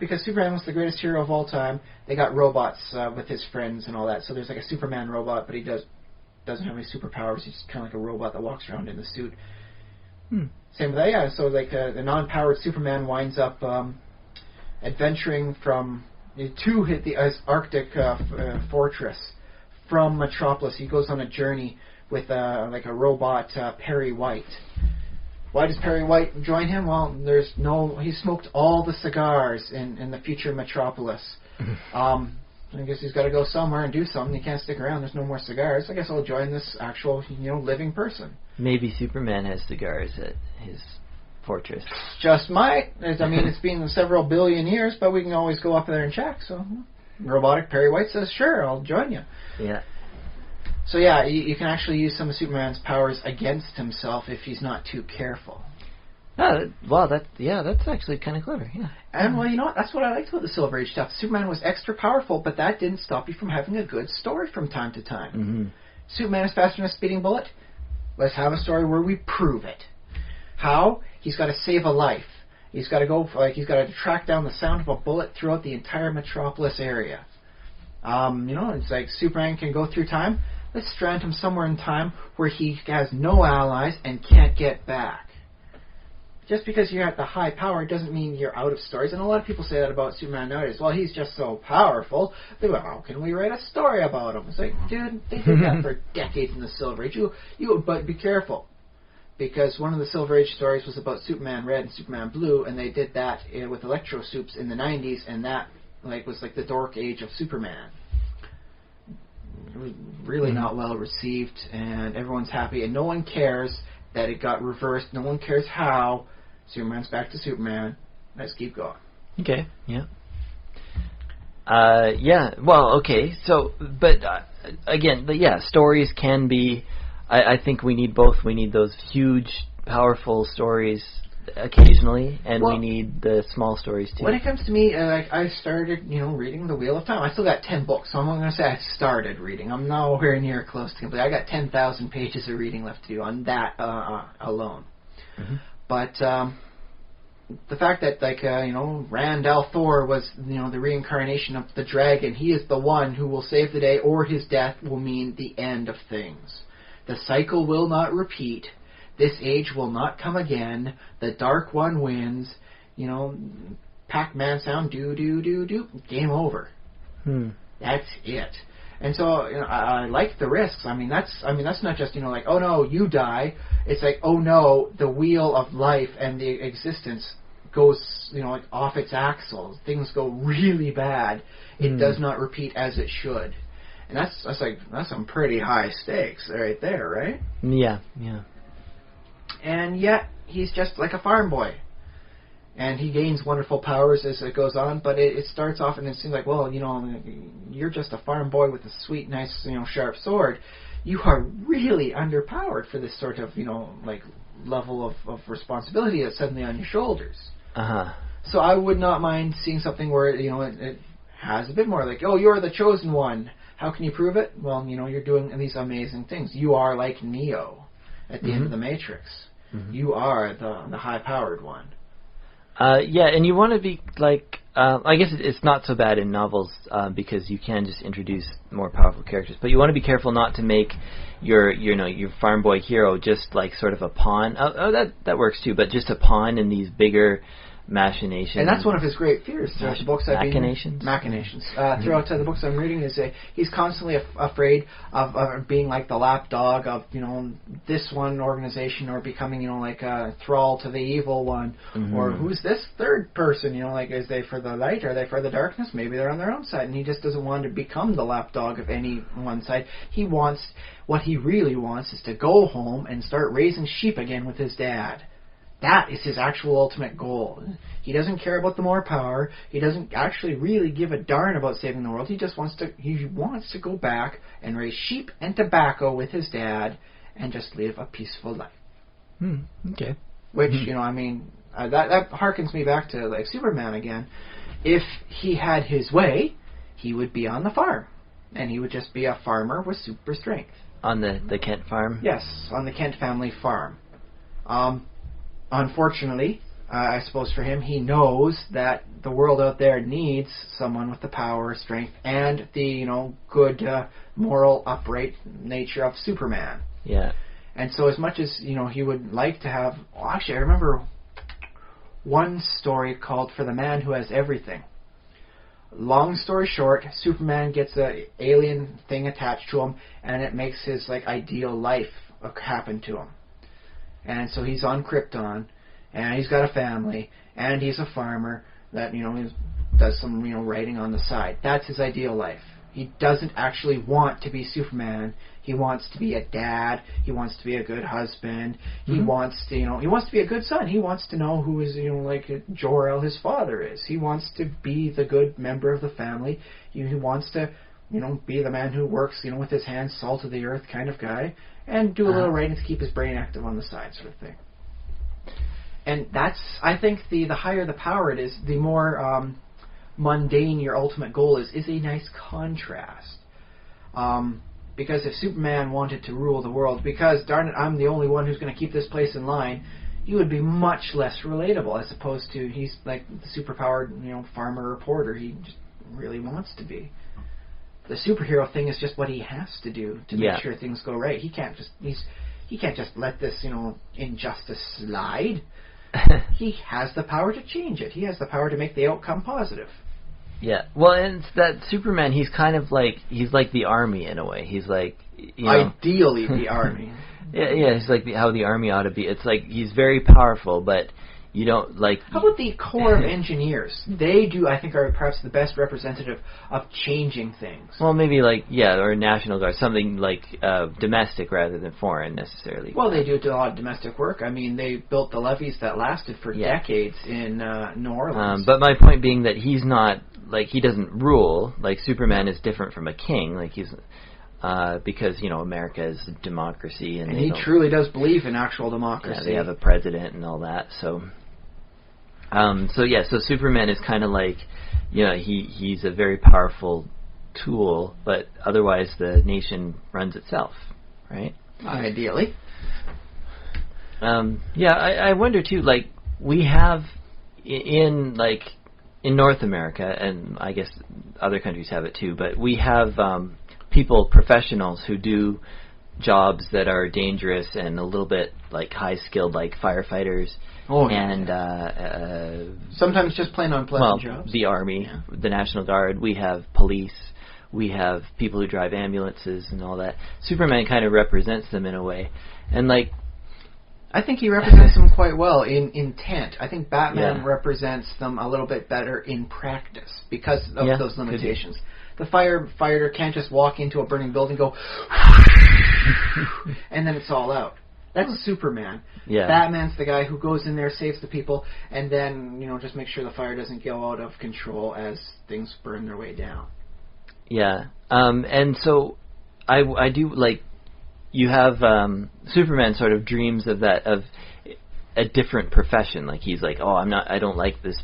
because Superman was the greatest hero of all time, they got robots with his friends and all that. So there's like a Superman robot, but he doesn't have any superpowers. He's just kind of like a robot that walks around in the suit. Same with that, yeah. So like the non-powered Superman winds up adventuring from to hit the Arctic fortress from Metropolis. He goes on a journey with like a robot, Perry White. Why does Perry White join him? Well, he smoked all the cigars in the future Metropolis. I guess he's got to go somewhere and do something. He can't stick around. There's no more cigars. I guess I'll join this actual, living person. Maybe Superman has cigars at his fortress. Just might. I mean, it's been several billion years, but we can always go up there and check. So, robotic Perry White says, sure, I'll join you. Yeah. So yeah, you can actually use some of Superman's powers against himself if he's not too careful. Well, that's actually kind of clever, yeah. And well, you know what? That's what I liked about the Silver Age stuff. Superman was extra powerful, but that didn't stop you from having a good story from time to time. Mm-hmm. Superman is faster than a speeding bullet. Let's have a story where we prove it. How? He's got to save a life. He's got to he's got to track down the sound of a bullet throughout the entire Metropolis area. It's like Superman can go through time. Let's strand him somewhere in time where he has no allies and can't get back. Just because you're at the high power doesn't mean you're out of stories. And a lot of people say that about Superman nowadays. Well, he's just so powerful. They go, how can we write a story about him? It's like, dude, they did that for decades in the Silver Age. But be careful. Because one of the Silver Age stories was about Superman Red and Superman Blue, and they did that with Electro Supes in the 90s, and that was like the dork age of Superman. It was really not well received, and everyone's happy, and no one cares that it got reversed. No one cares how. Superman's back to Superman. Let's keep going. Okay, yeah. Well, okay, so, but, again, stories can be, I think we need both. We need those huge, powerful stories occasionally, and we need the small stories too. When it comes to me, I started, reading The Wheel of Time. I still got 10 books, so I'm going to say I started reading. I'm nowhere near close to complete. I got 10,000 pages of reading left to do on that alone. Mm-hmm. But the fact that, Rand al'Thor was, the reincarnation of the dragon, he is the one who will save the day, or his death will mean the end of things. The cycle will not repeat. This age will not come again. The Dark One wins. Pac-Man sound, do. Game over. That's it. And so I like the risks. That's not just oh no, you die. It's like, oh no, the wheel of life and the existence goes off its axles. Things go really bad. It does not repeat as it should. And that's some pretty high stakes right there, right? Yeah. And yet, he's just like a farm boy. And he gains wonderful powers as it goes on, but it starts off and it seems like, well, you're just a farm boy with a sweet, nice, sharp sword. You are really underpowered for this sort of, level of responsibility that's suddenly on your shoulders. Uh-huh. So I would not mind seeing something where, it has a bit more like, oh, you're the chosen one. How can you prove it? Well, you're doing these amazing things. You are like Neo at the end of the Matrix. Mm-hmm. You are the high-powered one. Yeah, and you want to be like, I guess it's not so bad in novels because you can just introduce more powerful characters, but you want to be careful not to make your farm boy hero just like sort of a pawn. That works too, but just a pawn in these bigger machinations. And that's one of his great fears throughout the books machinations. Throughout the books I'm reading is he's constantly afraid of being like the lapdog of this one organization, or becoming like a thrall to the evil one, or who's this third person? Is they for the light? Are they for the darkness? Maybe they're on their own side, and he just doesn't want to become the lapdog of any one side. What he really wants is to go home and start raising sheep again with his dad. That is his actual ultimate goal. He doesn't care about the more power. He doesn't actually really give a darn about saving the world. He just wants to go back and raise sheep and tobacco with his dad and just live a peaceful life. Okay. Which, that harkens me back to like Superman again. If he had his way, he would be on the farm. And he would just be a farmer with super strength. On the Kent farm? Yes, on the Kent family farm. Unfortunately, I suppose for him, he knows that the world out there needs someone with the power, strength, and the, good, moral, upright nature of Superman. Yeah. And so as much as, he would like to have... Well, actually, I remember one story called For the Man Who Has Everything. Long story short, Superman gets a alien thing attached to him, and it makes his, ideal life happen to him. And so he's on Krypton, and he's got a family, and he's a farmer that, he does some, writing on the side. That's his ideal life. He doesn't actually want to be Superman. He wants to be a dad. He wants to be a good husband. He wants to, he wants to be a good son. He wants to know who is, like Jor-El, his father, is. He wants to be the good member of the family. He wants to, be the man who works, with his hands, salt of the earth kind of guy, and do a little writing to keep his brain active on the side, sort of thing. And that's, I think, the higher the power it is, the more mundane your ultimate goal is a nice contrast. Because if Superman wanted to rule the world, because, darn it, I'm the only one who's going to keep this place in line, he would be much less relatable, as opposed to he's like the superpowered, farmer reporter. He just really wants to be. The superhero thing is just what he has to do to make sure things go right. He can't just let this, injustice slide. He has the power to change it. He has the power to make the outcome positive. Yeah. Well, and it's that Superman, he's kind of like, he's like the army in a way. He's like, ideally the army. Yeah, he's like how the army ought to be. It's like he's very powerful, but you don't like... How about the Corps of Engineers? They do, I think, are perhaps the best representative of changing things. Well, maybe or National Guard, something like domestic rather than foreign necessarily. Well, they do a lot of domestic work. I mean, they built the levees that lasted for decades in New Orleans. But my point being that he's not, he doesn't rule. Superman is different from a king. He's... because, America is a democracy. And he truly does believe in actual democracy. Yeah, they have a president and all that, so... So Superman is kind of like, he's a very powerful tool, but otherwise the nation runs itself, right? Ideally. I wonder too, we have in North America, and I guess other countries have it too, but we have professionals who do jobs that are dangerous and a little bit high skilled, like firefighters. Sometimes just plain unpleasant jobs. The Army, the National Guard, we have police, we have people who drive ambulances and all that. Superman kind of represents them in a way. And I think he represents them quite well in intent. I think Batman represents them a little bit better in practice because of those limitations. The firefighter can't just walk into a burning building and go, and then it's all out. That's Superman. Yeah. Batman's the guy who goes in there, saves the people, and then, just make sure the fire doesn't go out of control as things burn their way down. Yeah. And so I do, like, you have Superman sort of dreams of a different profession. Like, he's like, I don't like this.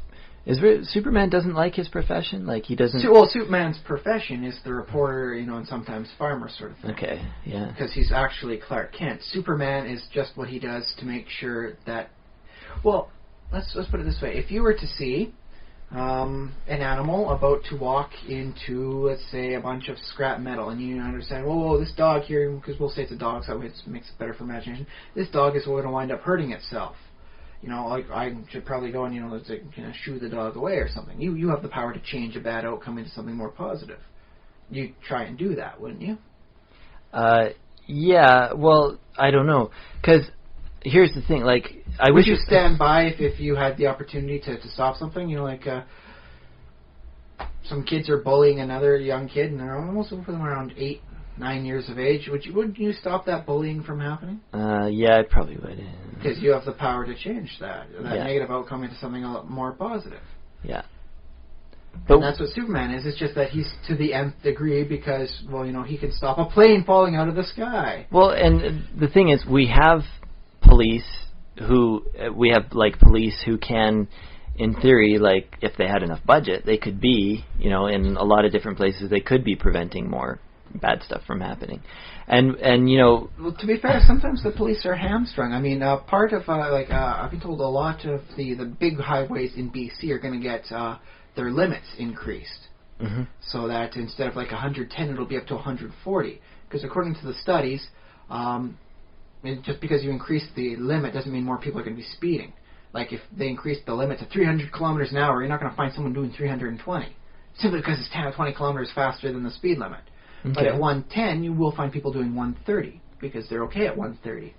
Superman doesn't like his profession? Like, he doesn't... Well, Superman's profession is the reporter, and sometimes farmer sort of thing. Okay, yeah. Because he's actually Clark Kent. Superman is just what he does to make sure that... Well, let's put it this way. If you were to see an animal about to walk into, let's say, a bunch of scrap metal, and you understand, whoa, this dog here, because we'll say it's a dog, so it makes it better for imagination, this dog is going to wind up hurting itself. Like, I should probably go and, let's say, shoo the dog away or something. You have the power to change a bad outcome into something more positive. You'd try and do that, wouldn't you? Yeah, well, I don't know. Because here's the thing, like, Would you stand by if you had the opportunity to stop something? Some kids are bullying another young kid, and they're most of them around 8, 9 years of age. Would you stop that bullying from happening? Yeah, I probably would. Because you have the power to change that negative outcome into something a lot more positive. Yeah. And that's what Superman is. It's just that he's to the nth degree because, he can stop a plane falling out of the sky. Well, and the thing is, we have police who can, in theory, like, if they had enough budget, they could be, in a lot of different places, they could be preventing more bad stuff from happening. And well, to be fair, sometimes the police are hamstrung. I mean, part of, I've been told a lot of the big highways in BC are going to get their limits increased. Mm-hmm. So that instead of 110, it'll be up to 140. Because according to the studies, just because you increase the limit doesn't mean more people are going to be speeding. Like, if they increase the limit to 300 kilometers an hour, you're not going to find someone doing 320. Simply because it's 10 or 20 kilometers faster than the speed limit. Okay. But at 110, you will find people doing 130 because they're okay at 130.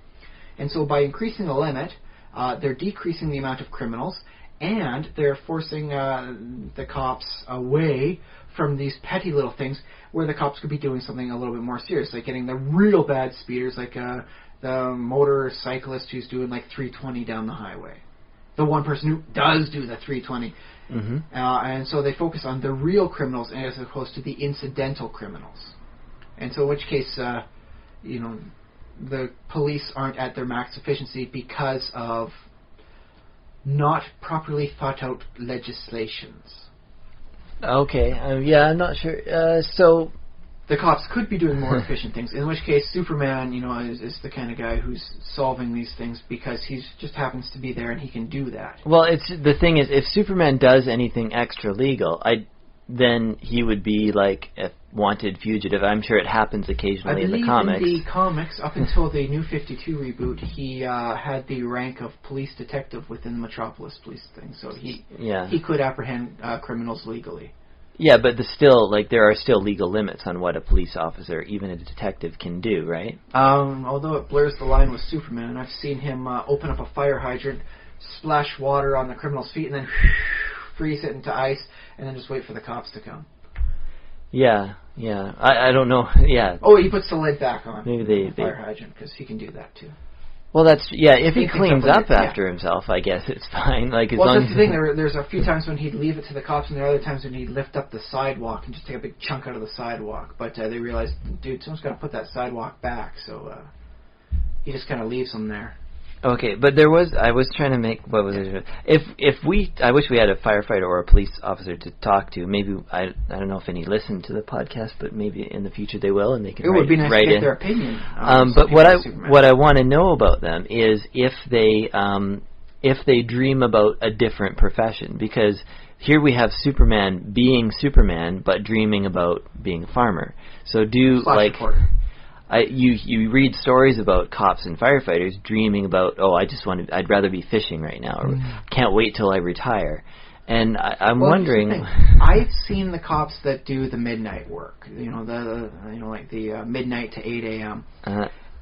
And so by increasing the limit, they're decreasing the amount of criminals, and they're forcing the cops away from these petty little things where the cops could be doing something a little bit more serious, like getting the real bad speeders, like the motorcyclist who's doing 320 down the highway. The one person who does do the 320. Mm-hmm. And so they focus on the real criminals as opposed to the incidental criminals. And so in which case, the police aren't at their max efficiency because of not properly thought out legislations. Okay, yeah, I'm not sure. So the cops could be doing more efficient things, in which case Superman, is the kind of guy who's solving these things because he just happens to be there and he can do that. Well, the thing is, if Superman does anything extra legal, then he would be like a wanted fugitive. I'm sure it happens occasionally in the comics. I believe in the comics, up until the New 52 reboot, he had the rank of police detective within the Metropolis police thing, so he could apprehend criminals legally. Yeah, but there are still legal limits on what a police officer, even a detective, can do, right? Although it blurs the line with Superman, I've seen him open up a fire hydrant, splash water on the criminal's feet, and then freeze it into ice, and then just wait for the cops to come. Yeah. I don't know. Yeah. Oh, he puts the lid back on. Maybe the fire hydrant, because he can do that too. Well, if he cleans up after himself, I guess it's fine. That's the thing. There's a few times when he'd leave it to the cops, and there are other times when he'd lift up the sidewalk and just take a big chunk out of the sidewalk. But they realized, dude, someone's got to put that sidewalk back, so he just kind of leaves them there. Okay, but I was trying to make, what was it? I wish we had a firefighter or a police officer to talk to. Maybe, I don't know if any listen to the podcast, but maybe in the future they will, and they can write in. It would be nice to get their opinion. But what I want to know about them is if they dream about a different profession, because here we have Superman being Superman, but dreaming about being a farmer. So reporter. You read stories about cops and firefighters dreaming about, I'd rather be fishing right now, or can't wait till I retire. And I'm wondering. I've seen the cops that do the midnight work, the midnight to 8 a.m.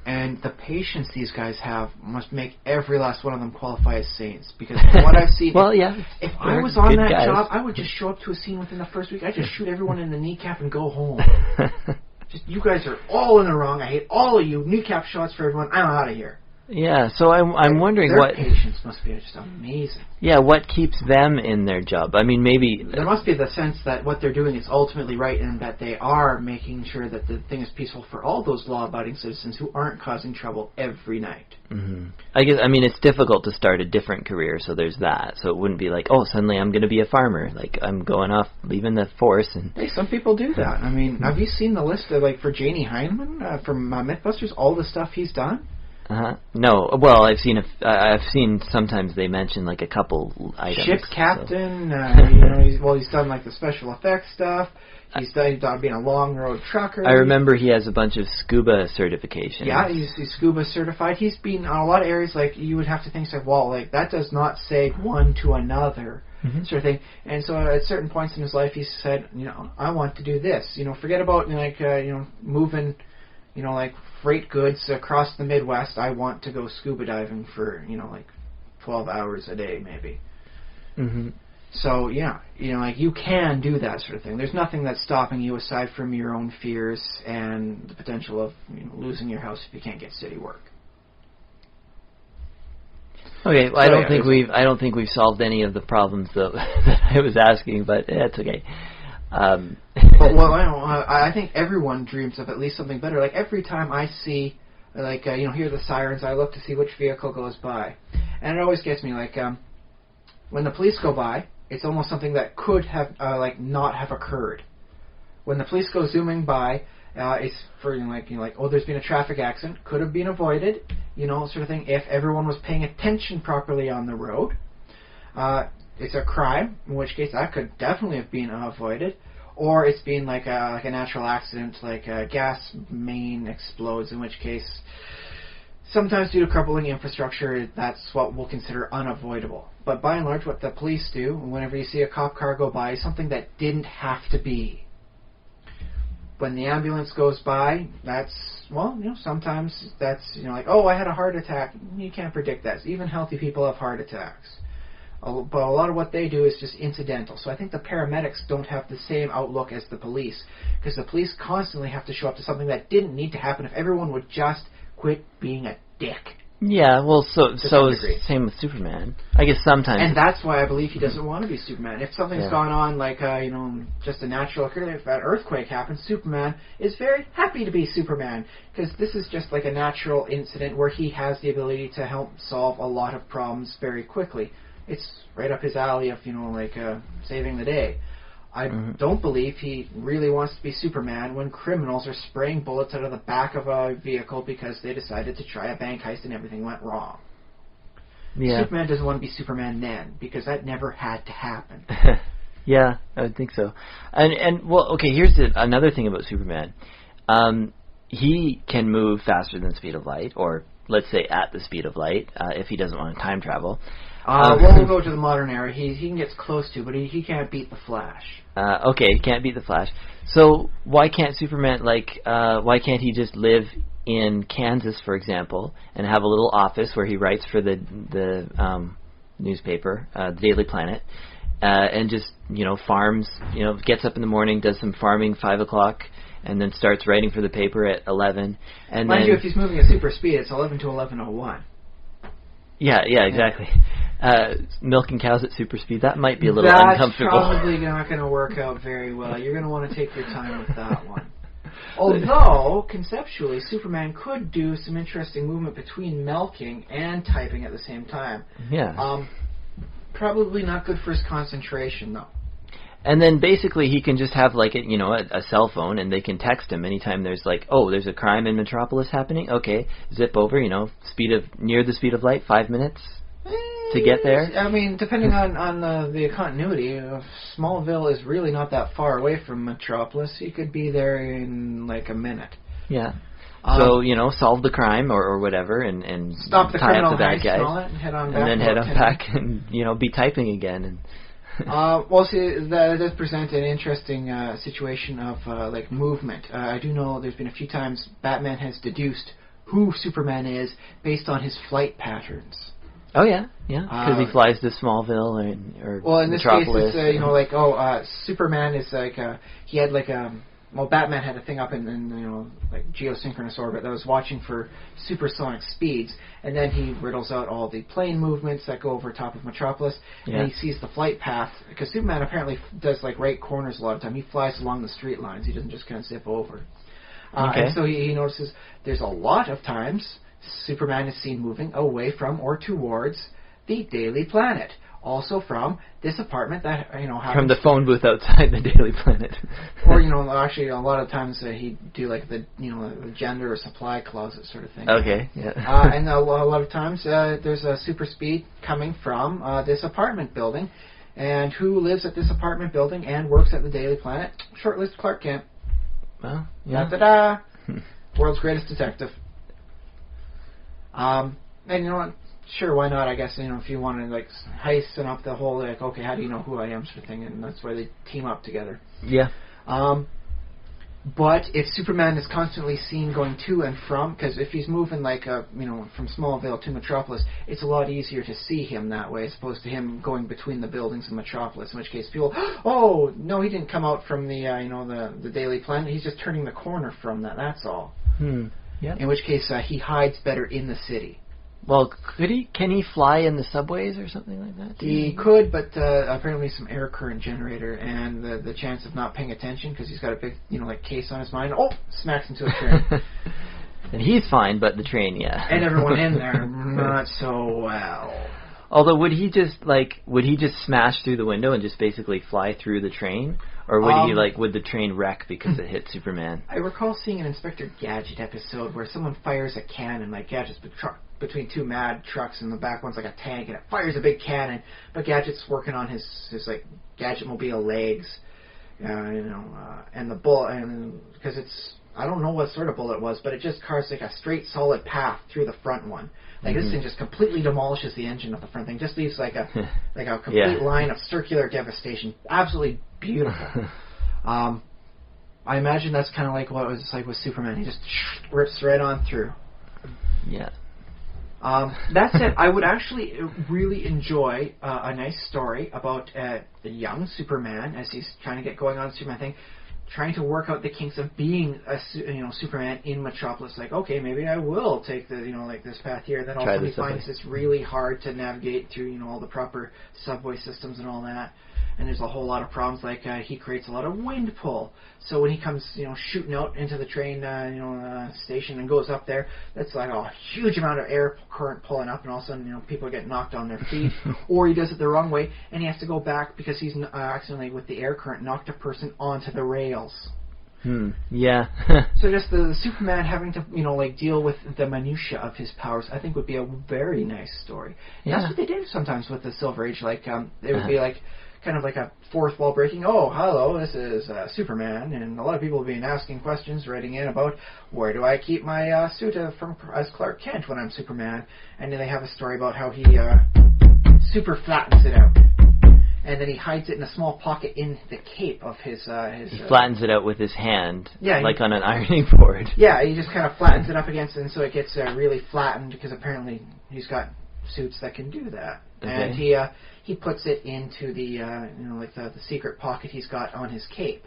And the patience these guys have must make every last one of them qualify as saints. Because from what I've seen, if I was on that job, I would just show up to a scene within the first week. I'd just shoot everyone in the kneecap and go home. Just, you guys are all in the wrong. I hate all of you. Kneecap shots for everyone. I'm out of here. Yeah, so I'm wondering their what... Their patience must be just amazing. Yeah, what keeps them in their job? I mean, maybe... There must be the sense that what they're doing is ultimately right and that they are making sure that the thing is peaceful for all those law-abiding citizens who aren't causing trouble every night. Mm-hmm. I mean, it's difficult to start a different career, so there's that. So it wouldn't be like, oh, suddenly I'm going to be a farmer. Like, I'm going off, leaving the force. And hey, some people do that. I mean, have you seen the list of, like, for Janie Heineman from Mythbusters, all the stuff he's done? No. Well, I've seen sometimes they mention like a couple items. Ship captain. He's done like the special effects stuff. He's done being a long road trucker. I remember he has a bunch of scuba certifications. Yeah, he's scuba certified. He's been on a lot of areas like you would have to think like, well, like that does not say one to another. Mm-hmm. Sort of thing. And so at certain points in his life, he said, I want to do this. Forget about moving, like freight goods across the Midwest. I want to go scuba diving for, 12 hours a day, maybe. Mm-hmm. So, yeah, you can do that sort of thing. There's nothing that's stopping you aside from your own fears and the potential of losing your house if you can't get city work. Okay, well, I don't think we've solved any of the problems that I was asking, but it's okay. I think everyone dreams of at least something better. Like every time I see, hear the sirens, I look to see which vehicle goes by, and it always gets me. Like when the police go by, it's almost something that could have not have occurred. When the police go zooming by, it's for there's been a traffic accident, could have been avoided, sort of thing. If everyone was paying attention properly on the road. It's a crime, in which case that could definitely have been avoided, or it's been like a natural accident, like a gas main explodes, in which case sometimes due to crippling infrastructure, that's what we'll consider unavoidable. But by and large, what the police do, whenever you see a cop car go by, is something that didn't have to be. When the ambulance goes by, that's, sometimes that's, oh, I had a heart attack. You can't predict that. Even healthy people have heart attacks. But a lot of what they do is just incidental. So I think the paramedics don't have the same outlook as the police, because the police constantly have to show up to something that didn't need to happen if everyone would just quit being a dick. Yeah, well, so same with Superman. I guess sometimes. And that's why I believe he doesn't want to be Superman. If something's gone on, like, just a natural occurrence, if an earthquake happens, Superman is very happy to be Superman, because this is just like a natural incident where he has the ability to help solve a lot of problems very quickly. It's right up his alley of, saving the day. I don't believe he really wants to be Superman when criminals are spraying bullets out of the back of a vehicle because they decided to try a bank heist and everything went wrong. Yeah. Superman doesn't want to be Superman then, because that never had to happen. Yeah, I would think so. And well, okay, here's another thing about Superman. He can move faster than the speed of light, or let's say at the speed of light, if he doesn't want to time travel. We'll go to the modern era. He can get close to, but he can't beat the Flash. Okay, he can't beat the Flash. So why can't Superman, why can't he just live in Kansas, for example, and have a little office where he writes for the newspaper, the Daily Planet, and just, farms, gets up in the morning, does some farming 5 o'clock, and then starts writing for the paper at 11. And Mind you, if he's moving at Superspeed, it's 11 to 11:01. Yeah, exactly. Milking cows at Superspeed, that might be a little uncomfortable. That's probably not going to work out very well. You're going to want to take your time with that one. Although, conceptually, Superman could do some interesting movement between milking and typing at the same time. Yeah. Probably not good for his concentration, though. And then basically he can just have a cell phone, and they can text him anytime there's there's a crime in Metropolis happening. Okay, zip over, near the speed of light, 5 minutes to get there. I mean, depending on the continuity, Smallville is really not that far away from Metropolis. He could be there in a minute. Yeah. So, solve the crime or whatever, and stop the tie up the bad guys, guys, and head on back. And then head on back and, be typing again. And that does present an interesting situation of movement. I do know there's been a few times Batman has deduced who Superman is based on his flight patterns. Oh yeah, because he flies to Smallville or well, in this Metropolis. case, it's Superman is he had Batman had a thing up in geosynchronous orbit that was watching for supersonic speeds, and then he riddles out all the plane movements that go over top of Metropolis, and he sees the flight path, because Superman apparently does right corners a lot of the time. He flies along the street lines. He doesn't just kind of zip over. And so he notices there's a lot of times Superman is seen moving away from or towards the Daily Planet. Also from this apartment that, happens... From the phone booth outside the Daily Planet. Or, actually, a lot of times he'd do, the gender or supply closet sort of thing. Okay, yeah. And a lot of times there's a Superspeed coming from this apartment building. And who lives at this apartment building and works at the Daily Planet? Short-lived Clark Kent. Well, yeah. Da-da-da! World's greatest detective. And you know what? Sure, why not? I guess, if you want to, hasten up the whole, okay, how do you know who I am sort of thing, and that's why they team up together. Yeah. But if Superman is constantly seen going to and from, because if he's moving, from Smallville to Metropolis, it's a lot easier to see him that way, as opposed to him going between the buildings in Metropolis, in which case people, oh, no, he didn't come out from the, the Daily Planet, he's just turning the corner from that, that's all. Yeah. In which case, he hides better in the city. Well, can he fly in the subways or something like that? He could, but apparently some air current generator, and the chance of not paying attention, because he's got a big, case on his mind, smacks into a train. And he's fine, but the train, yeah. And everyone in there, not so well. Although, would he just smash through the window and just basically fly through the train? Or would would the train wreck because it hit Superman? I recall seeing an Inspector Gadget episode where someone fires a cannon, Gadget's between two mad trucks, and the back one's like a tank, and it fires a big cannon, but Gadget's working on his Gadget-mobile legs, and the bullet, and because it's, I don't know what sort of bullet it was, but it just carves a straight solid path through the front one. This thing just completely demolishes the engine of the front thing, just leaves a complete line of circular devastation. Absolutely beautiful. I imagine that's kind of like what it was like with Superman. He just rips right on through. Yeah. That said, I would actually really enjoy a nice story about a young Superman as he's trying to get going on the Superman thing, trying to work out the kinks of being a Superman in Metropolis. Okay, maybe I will take the this path here. Then also he finds it's really hard to navigate through all the proper subway systems and all that. And there's a whole lot of problems, he creates a lot of wind pull. So when he comes, shooting out into the train, station and goes up there, that's a huge amount of air current pulling up, and all of a sudden, people get knocked on their feet. Or he does it the wrong way, and he has to go back because he's accidentally, with the air current, knocked a person onto the rails. Yeah. So just the Superman having to, deal with the minutia of his powers, I think would be a very nice story. And that's what they did sometimes with the Silver Age. It would be kind of like a fourth wall breaking. Oh, hello, this is Superman, and a lot of people have been asking questions, writing in about where do I keep my suit as Clark Kent when I'm Superman, and then they have a story about how he super flattens it out, and then he hides it in a small pocket in the cape of his. He flattens it out with his hand, yeah, on an ironing board. Yeah, he just kind of flattens it up against it, and so it gets really flattened, because apparently he's got suits that can do that. Okay. And he puts it into the the secret pocket he's got on his cape,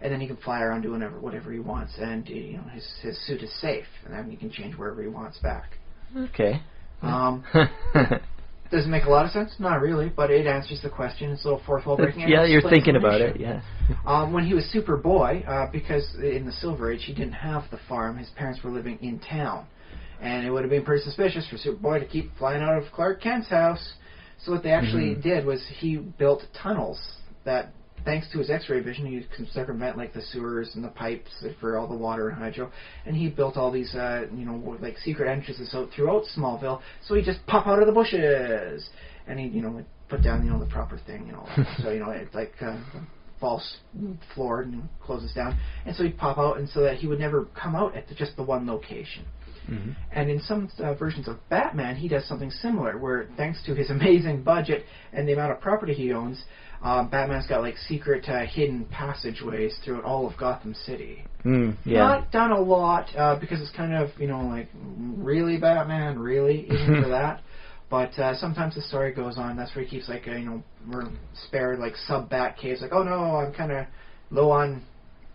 and then he can fly around doing whatever he wants, and his suit is safe, and then he can change wherever he wants back. Okay. Does it make a lot of sense? Not really, but it answers the question. It's a little fourth wall breaking. Yeah, you're thinking about it. Yeah. When he was Superboy, because in the Silver Age he didn't have the farm, his parents were living in town, and it would have been pretty suspicious for Superboy to keep flying out of Clark Kent's house. So what they actually did was he built tunnels that, thanks to his X-ray vision, he could circumvent the sewers and the pipes for all the water and hydro, and he built all these secret entrances out throughout Smallville. So he just pop out of the bushes, and he put down the proper thing, so it's falls floored and closes down. And so he'd pop out, and so that he would never come out at just the one location. Mm-hmm. And in some versions of Batman, he does something similar, where thanks to his amazing budget and the amount of property he owns, Batman's got like secret hidden passageways throughout all of Gotham City. Not done a lot because it's kind of, like, really, Batman, really, even for that. But sometimes the story goes on. That's where he keeps like we're spared like sub-bat caves. Like, oh no, I'm kind of low on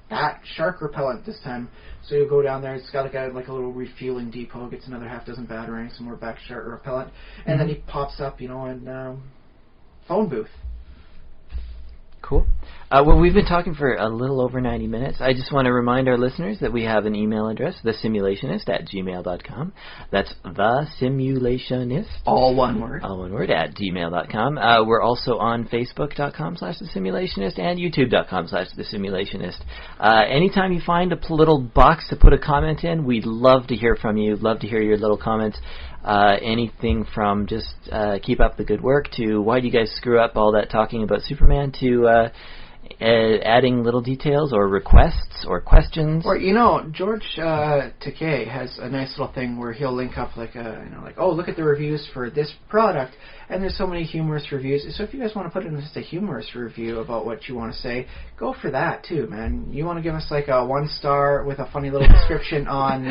bat shark repellent this time. So you'll go down there. It's got like a little refueling depot. Gets another half dozen batarangs, some more bat shark repellent, and then he pops up, in phone booth. Cool. Well, we've been talking for a little over 90 minutes. I just want to remind our listeners that we have an email address, thesimulationist@gmail.com. That's thesimulationist. All one word. All one word, @gmail.com. We're also on Facebook.com/thesimulationist and YouTube.com/thesimulationist. Anytime you find a little box to put a comment in, we'd love to hear from you. Love to hear your little comments. Anything from just keep up the good work to why do you guys screw up all that talking about Superman to adding little details or requests or questions. Or, George Takei has a nice little thing where he'll link up oh, look at the reviews for this product. And there's so many humorous reviews. So if you guys want to put in just a humorous review about what you want to say, go for that too, man. You want to give us like a 1-star with a funny little description on...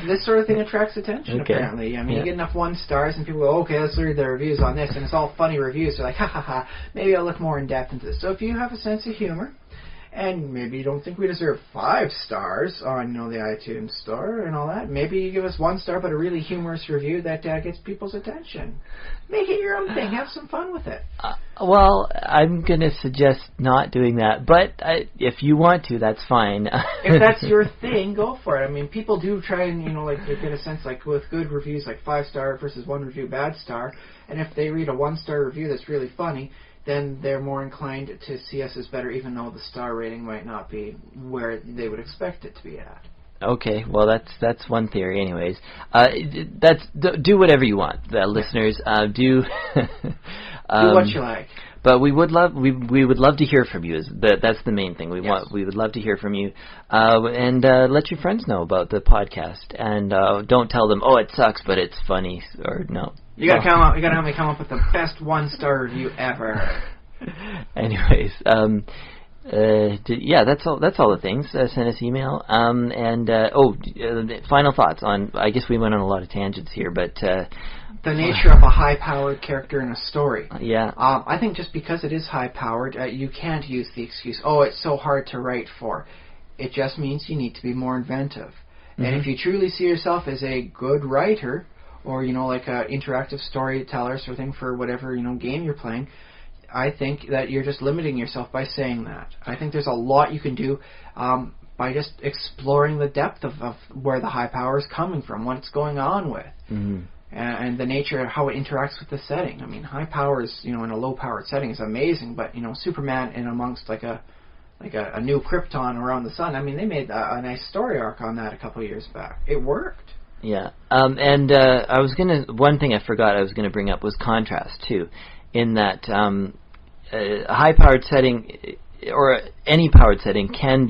this sort of thing attracts attention, apparently. I mean, you get enough 1-stars and people go, okay, let's read the reviews on this. And it's all funny reviews. They're like, ha ha ha, maybe I'll look more in depth into this. So if you have a sense of humor, and maybe you don't think we deserve 5 stars on, the iTunes store and all that, maybe you give us 1 star, but a really humorous review that gets people's attention. Make it your own thing. Have some fun with it. Well, I'm going to suggest not doing that, but if you want to, that's fine. If that's your thing, go for it. I mean, people do try and, they get a sense, like, with good reviews, like 5-star versus 1 review bad star, and if they read a 1-star review that's really funny, then they're more inclined to see us as better, even though the star rating might not be where they would expect it to be at. Okay, well that's one theory, anyways. Do whatever you want, listeners. Do what you like. But we would love to hear from you. That's the main thing. We would love to hear from you, and let your friends know about the podcast. And don't tell them, oh, it sucks, but it's funny, or no. You gotta help me come up with the best 1-star review ever. Anyways, that's all the things. Send us email. Final thoughts on. I guess we went on a lot of tangents here, but the nature of a high-powered character in a story. Yeah. I think just because it is high-powered, you can't use the excuse, oh, it's so hard to write for. It just means you need to be more inventive. Mm-hmm. And if you truly see yourself as a good writer, or, like a interactive storyteller sort of thing for whatever, game you're playing, I think that you're just limiting yourself by saying that. I think there's a lot you can do by just exploring the depth of where the high power is coming from, what it's going on with, and the nature of how it interacts with the setting. I mean, high power is, in a low-powered setting is amazing, but, Superman in amongst like a new Krypton around the sun, I mean, they made a nice story arc on that a couple of years back. It worked. Yeah, one thing I forgot I was gonna bring up was contrast too, in that a high-powered setting or any powered setting can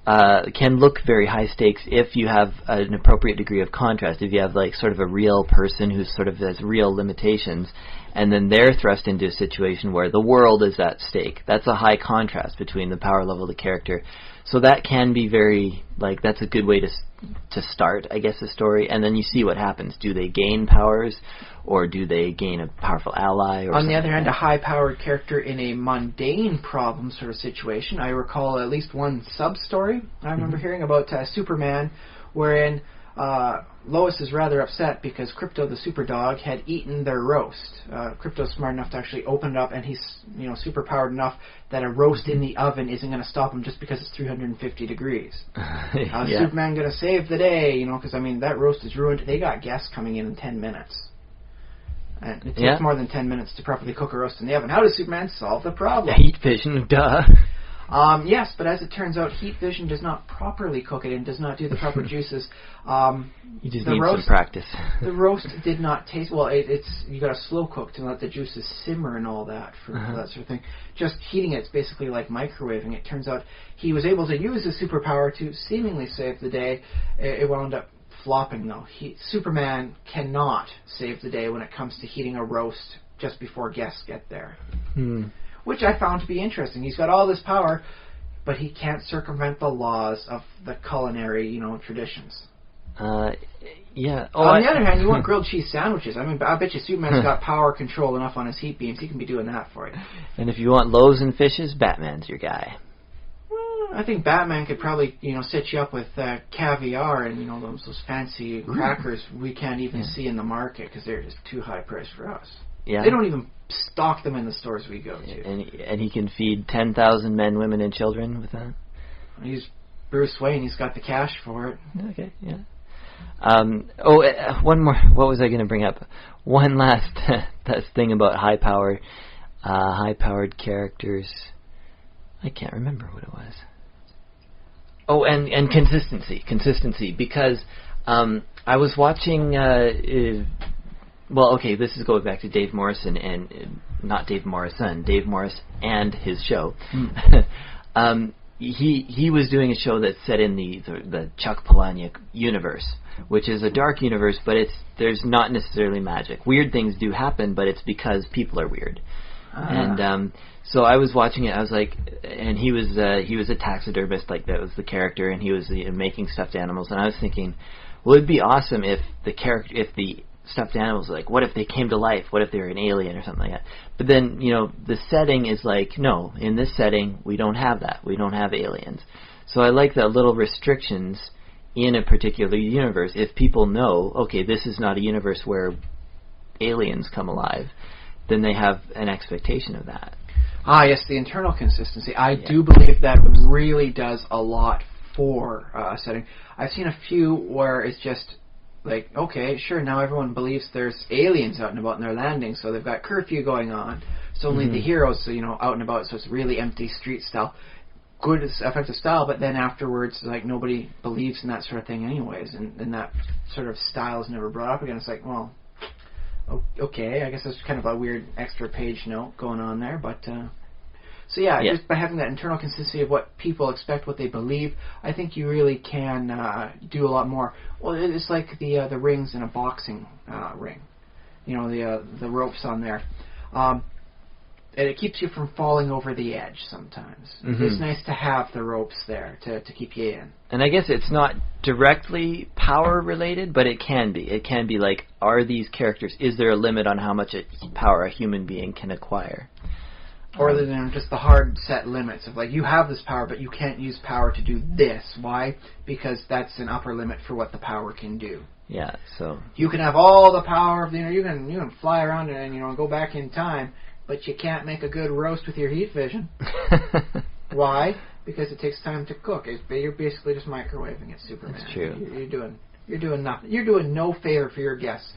look very high stakes if you have an appropriate degree of contrast. If you have like sort of a real person who sort of has real limitations, and then they're thrust into a situation where the world is at stake. That's a high contrast between the power level of the character. So that can be very, that's a good way to start, I guess, a story. And then you see what happens. Do they gain powers, or do they gain a powerful ally? Or on the other hand, a high-powered character in a mundane problem sort of situation. I recall at least one sub-story I remember hearing about Superman, wherein Lois is rather upset because Krypto the Superdog had eaten their roast. Krypto's smart enough to actually open it up, and he's super powered enough that a roast in the oven isn't going to stop him just because it's 350 degrees. How's Superman going to save the day? Because that roast is ruined. They got guests coming in 10 minutes. And it takes more than 10 minutes to properly cook a roast in the oven. How does Superman solve the problem? Heat vision, duh. Yes, but as it turns out, heat vision does not properly cook it and does not do the proper juices. You just need some practice. The roast did not taste well. It's you got to slow cook to let the juices simmer and all that for that sort of thing. Just heating it's basically like microwaving. It turns out he was able to use his superpower to seemingly save the day. It wound up flopping though. Superman cannot save the day when it comes to heating a roast just before guests get there. Which I found to be interesting. He's got all this power, but he can't circumvent the laws of the culinary, traditions. Yeah. On the other hand, you want grilled cheese sandwiches. I mean, I bet you Superman's got power control enough on his heat beams. He can be doing that for you. And if you want loaves and fishes, Batman's your guy. I think Batman could probably, set you up with caviar and, those fancy crackers we can't even see in the market because they're just too high priced for us. Yeah. They don't even stock them in the stores we go to. And he can feed 10,000 men, women, and children with that? He's Bruce Wayne. He's got the cash for it. Okay, yeah. One more. What was I going to bring up? One last thing about high-powered characters. I can't remember what it was. Oh, and consistency, because I was watching. This is going back to Dave Morrison and not Dave Morrison, Dave Morris and his show. He was doing a show that's set in the Chuck Palahniuk universe, which is a dark universe, but there's not necessarily magic. Weird things do happen, but it's because people are weird. And so I was watching it. I was like, and he was a taxidermist, like that was the character, and he was making stuffed animals. And I was thinking, well, it'd be awesome if the stuffed animals, like, what if they came to life? What if they were an alien or something like that? But then, the setting is like, no, in this setting, we don't have that. We don't have aliens. So I like the little restrictions in a particular universe. If people know, okay, this is not a universe where aliens come alive, then they have an expectation of that. Yes, the internal consistency. I do believe that really does a lot for a setting. I've seen a few where it's just like, okay, sure, now everyone believes there's aliens out and about and they're landing, so they've got curfew going on. So only the heroes, out and about, so it's really empty street style. Good, effective style, but then afterwards, like, nobody believes in that sort of thing anyways, and that sort of style is never brought up again. It's like, well, okay, I guess that's kind of a weird extra page note going on there, but... just by having that internal consistency of what people expect, what they believe, I think you really can do a lot more. Well, it's like the rings in a boxing ring, the ropes on there. And it keeps you from falling over the edge sometimes. It's nice to have the ropes there to keep you in. And I guess it's not directly power related, but it can be. It can be like, are these characters, is there a limit on how much power a human being can acquire? Or just the hard set limits of like, you have this power, but you can't use power to do this. Why? Because that's an upper limit for what the power can do. Yeah, so you can have all the power of you can fly around and go back in time, but you can't make a good roast with your heat vision. Why? Because it takes time to cook. You're basically just microwaving it, Superman. That's true. You're doing nothing. You're doing no favor for your guests.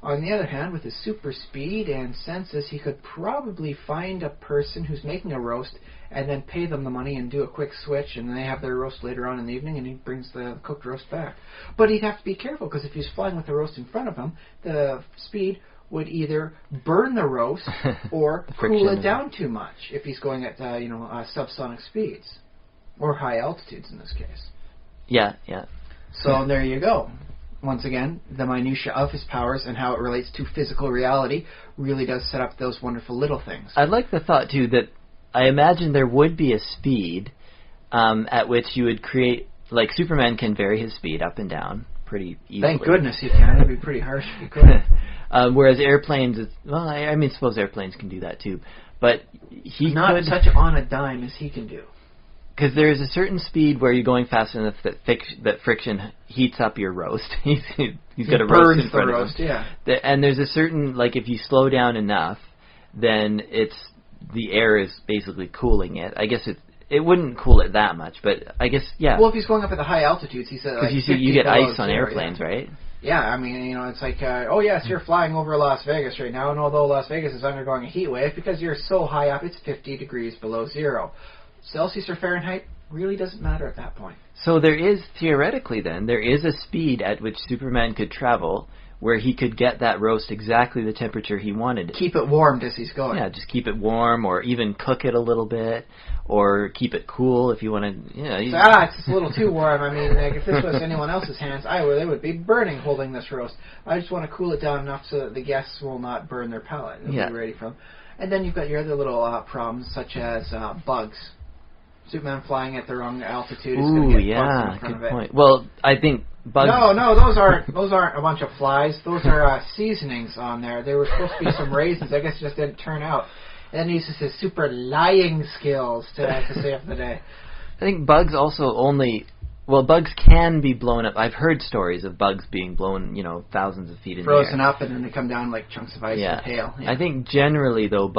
On the other hand, with his super speed and senses, he could probably find a person who's making a roast and then pay them the money and do a quick switch, and they have their roast later on in the evening, and he brings the cooked roast back. But he'd have to be careful, because if he's flying with the roast in front of him, the speed would either burn the roast or cool it down too much if he's going at subsonic speeds, or high altitudes in this case. Yeah. So there you go. Once again, the minutia of his powers and how it relates to physical reality really does set up those wonderful little things. I like the thought, too, that I imagine there would be a speed at which you would create... Like, Superman can vary his speed up and down pretty easily. Thank goodness he can. It'd be pretty harsh if he could. Whereas airplanes... suppose airplanes can do that, too. But he Not could... such on a dime as he can do. Because there is a certain speed where you're going fast enough that friction heats up your roast. he's got a roast in front of him. Yeah. And there's a certain, like, if you slow down enough, then the air is basically cooling it. I guess it wouldn't cool it that much, but I guess, yeah. Well, if he's going up at the high altitudes, he said, like, because you get ice on airplanes, right? Yeah, I mean, it's like, you're flying over Las Vegas right now, and although Las Vegas is undergoing a heat wave, because you're so high up, it's 50 degrees below zero. Celsius or Fahrenheit really doesn't matter at that point. So there is, theoretically then, there is a speed at which Superman could travel where he could get that roast exactly the temperature he wanted. Keep it warmed as he's going. Yeah, just keep it warm, or even cook it a little bit, or keep it cool if you want to. It's just a little too warm. I mean, like, if this was anyone else's hands, they would be burning holding this roast. I just want to cool it down enough so that the guests will not burn their palate. They'll be ready for them. And then you've got your other little problems, such as bugs. Superman flying at the wrong altitude is going to get bugs in front of it. Good point. Well, I think bugs... No, those aren't a bunch of flies. Those are seasonings on there. They were supposed to be some raisins. I guess it just didn't turn out. And then he uses his super lying skills to save the day. I think bugs also only... Well, bugs can be blown up. I've heard stories of bugs being blown, thousands of feet in the air. Frozen up, and then they come down like chunks of ice and hail. Yeah. I think generally, though,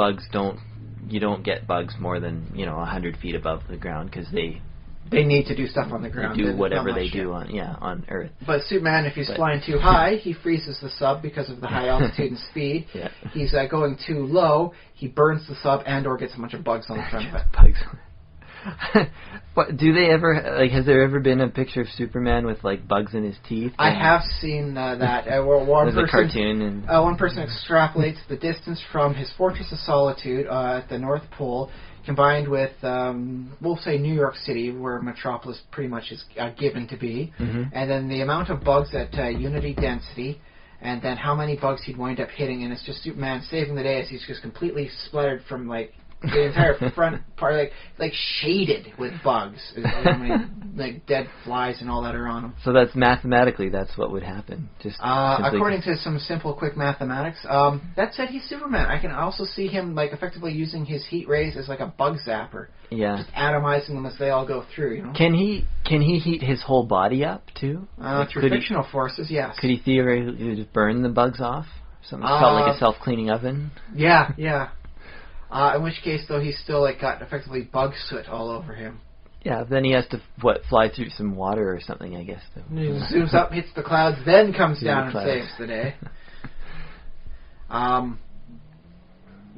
you don't get bugs more than 100 feet above the ground because they need to do stuff on the ground. They do whatever they do on Earth. But Superman, if he's flying too high, he freezes the sub because of the high altitude and speed. Yeah. He's going too low, he burns the sub and/or gets a bunch of bugs on the front of it. Bugs. But do they ever has there ever been a picture of Superman with bugs in his teeth? I have seen that. There's a cartoon, and one person extrapolates the distance from his Fortress of Solitude at the North Pole, combined with we'll say New York City, where Metropolis pretty much is given to be, and then the amount of bugs at Unity density, and then how many bugs he'd wind up hitting, and it's just Superman saving the day as he's just completely splattered from the entire front part, like shaded with bugs, like dead flies and all that are on him. So that's mathematically, that's what would happen. Just according to some simple, quick mathematics. That said, he's Superman. I can also see him effectively using his heat rays as like a bug zapper. Yeah. Just atomizing them as they all go through. Can he heat his whole body up too? Through frictional forces, yes. Could he theoretically just burn the bugs off? Something felt like a self-cleaning oven. Yeah. In which case, though, he's still got effectively bug soot all over him. Yeah, then he has to fly through some water or something, I guess. He zooms up, hits the clouds, then comes down and saves the day.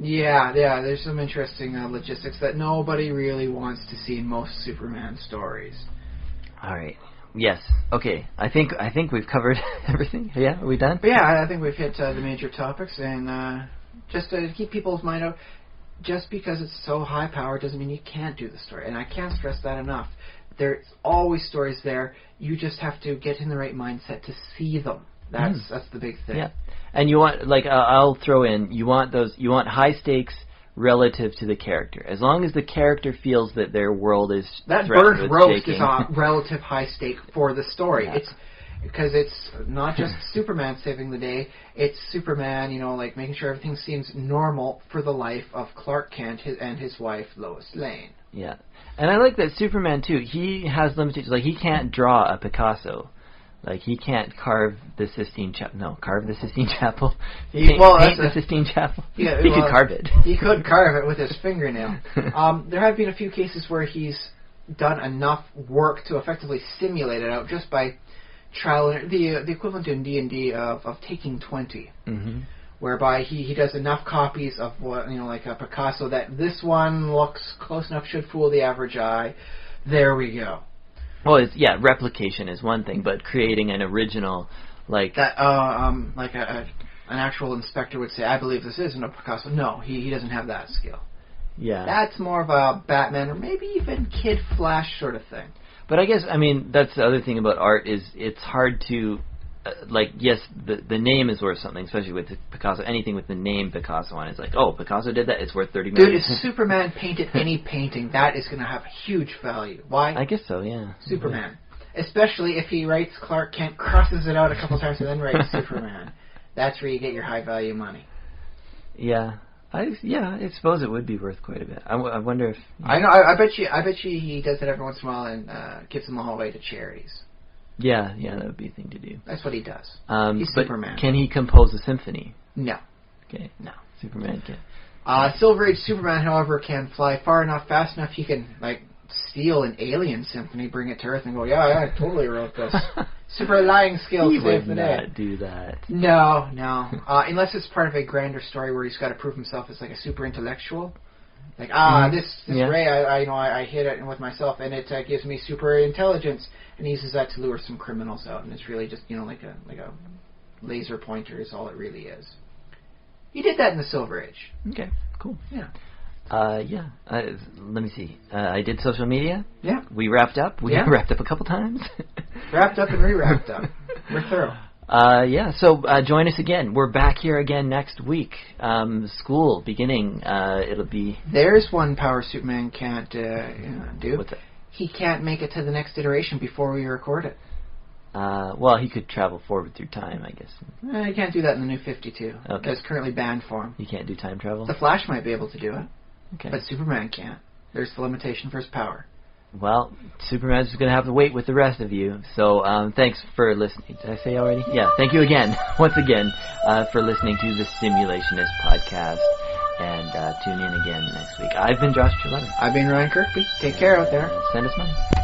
There's some interesting logistics that nobody really wants to see in most Superman stories. All right. Yes. Okay. I think we've covered everything. Yeah. Are we done? Yeah, I think we've hit the major topics, and just to keep people's mind out. Just because it's so high-powered doesn't mean you can't do the story. And I can't stress that enough. There's always stories there. You just have to get in the right mindset to see them. That's the big thing. Yeah. And you want, I'll throw in, you want high stakes relative to the character. As long as the character feels that their world is that burnt roast shaking. Is a relative high stake for the story. Yeah. Because it's not just Superman saving the day, it's Superman, making sure everything seems normal for the life of Clark Kent and his wife, Lois Lane. Yeah. And I like that Superman, too, he has limitations. He can't draw a Picasso. He can't carve the Sistine Chapel. No, carve the Sistine Chapel. Paint the Sistine Chapel. Yeah, he could carve it. He could carve it with his fingernail. There have been a few cases where he's done enough work to effectively simulate it out just by trial, the equivalent in D&D of taking 20, whereby he does enough copies of what like a Picasso that this one looks close enough, should fool the average eye. There we go. Well, replication is one thing, but creating an original that, an actual inspector would say, I believe this isn't a Picasso. No, he doesn't have that skill. Yeah, that's more of a Batman or maybe even Kid Flash sort of thing. But I guess, that's the other thing about art is it's hard to, yes, the name is worth something, especially with Picasso. Anything with the name Picasso on it, it's Picasso did that, it's worth $30 million. Dude, if Superman painted any painting, that is going to have huge value. Why? I guess so, yeah. Superman. Especially if he writes Clark Kent, crosses it out a couple times, and then writes Superman. That's where you get your high-value money. Yeah. I suppose it would be worth quite a bit. I wonder if... I know. I bet you he does it every once in a while and gives them all away to charities. Yeah, that would be a thing to do. That's what he does. He's but Superman. Can he compose a symphony? No. Okay. No. Superman can. Silver Age Superman, however, can fly far enough, fast enough, he can steal an alien symphony, bring it to Earth, and go, I totally wrote this. Super lying skills save the day. He would not do that. No. Unless it's part of a grander story where he's got to prove himself as a super intellectual. Like, Mm-hmm. this Yeah. ray, I hit it with myself, and it gives me super intelligence, and he uses that to lure some criminals out, and it's really just, like a laser pointer is all it really is. He did that in the Silver Age. Okay, cool. Yeah. Let me see. I did social media. Yeah. We wrapped up. We wrapped up a couple times. Wrapped up and re-wrapped up. We're thorough. So join us again. We're back here again next week. School beginning. It'll be... There's one power Superman can't do. What's that? He can't make it to the next iteration before we record it. Well, he could travel forward through time, I guess. He can't do that in the new 52. Okay. That's currently banned for him. You can't do time travel? The Flash might be able to do it, Okay. but Superman can't. There's the limitation for his power. Well, Superman's just going to have to wait with the rest of you. So thanks for listening. Did I say already? Yeah, thank you again, once again, for listening to the Simulationist podcast. And tune in again next week. I've been Josh Treleaven. I've been Ryan Kirkby. Take care out there. Send us money.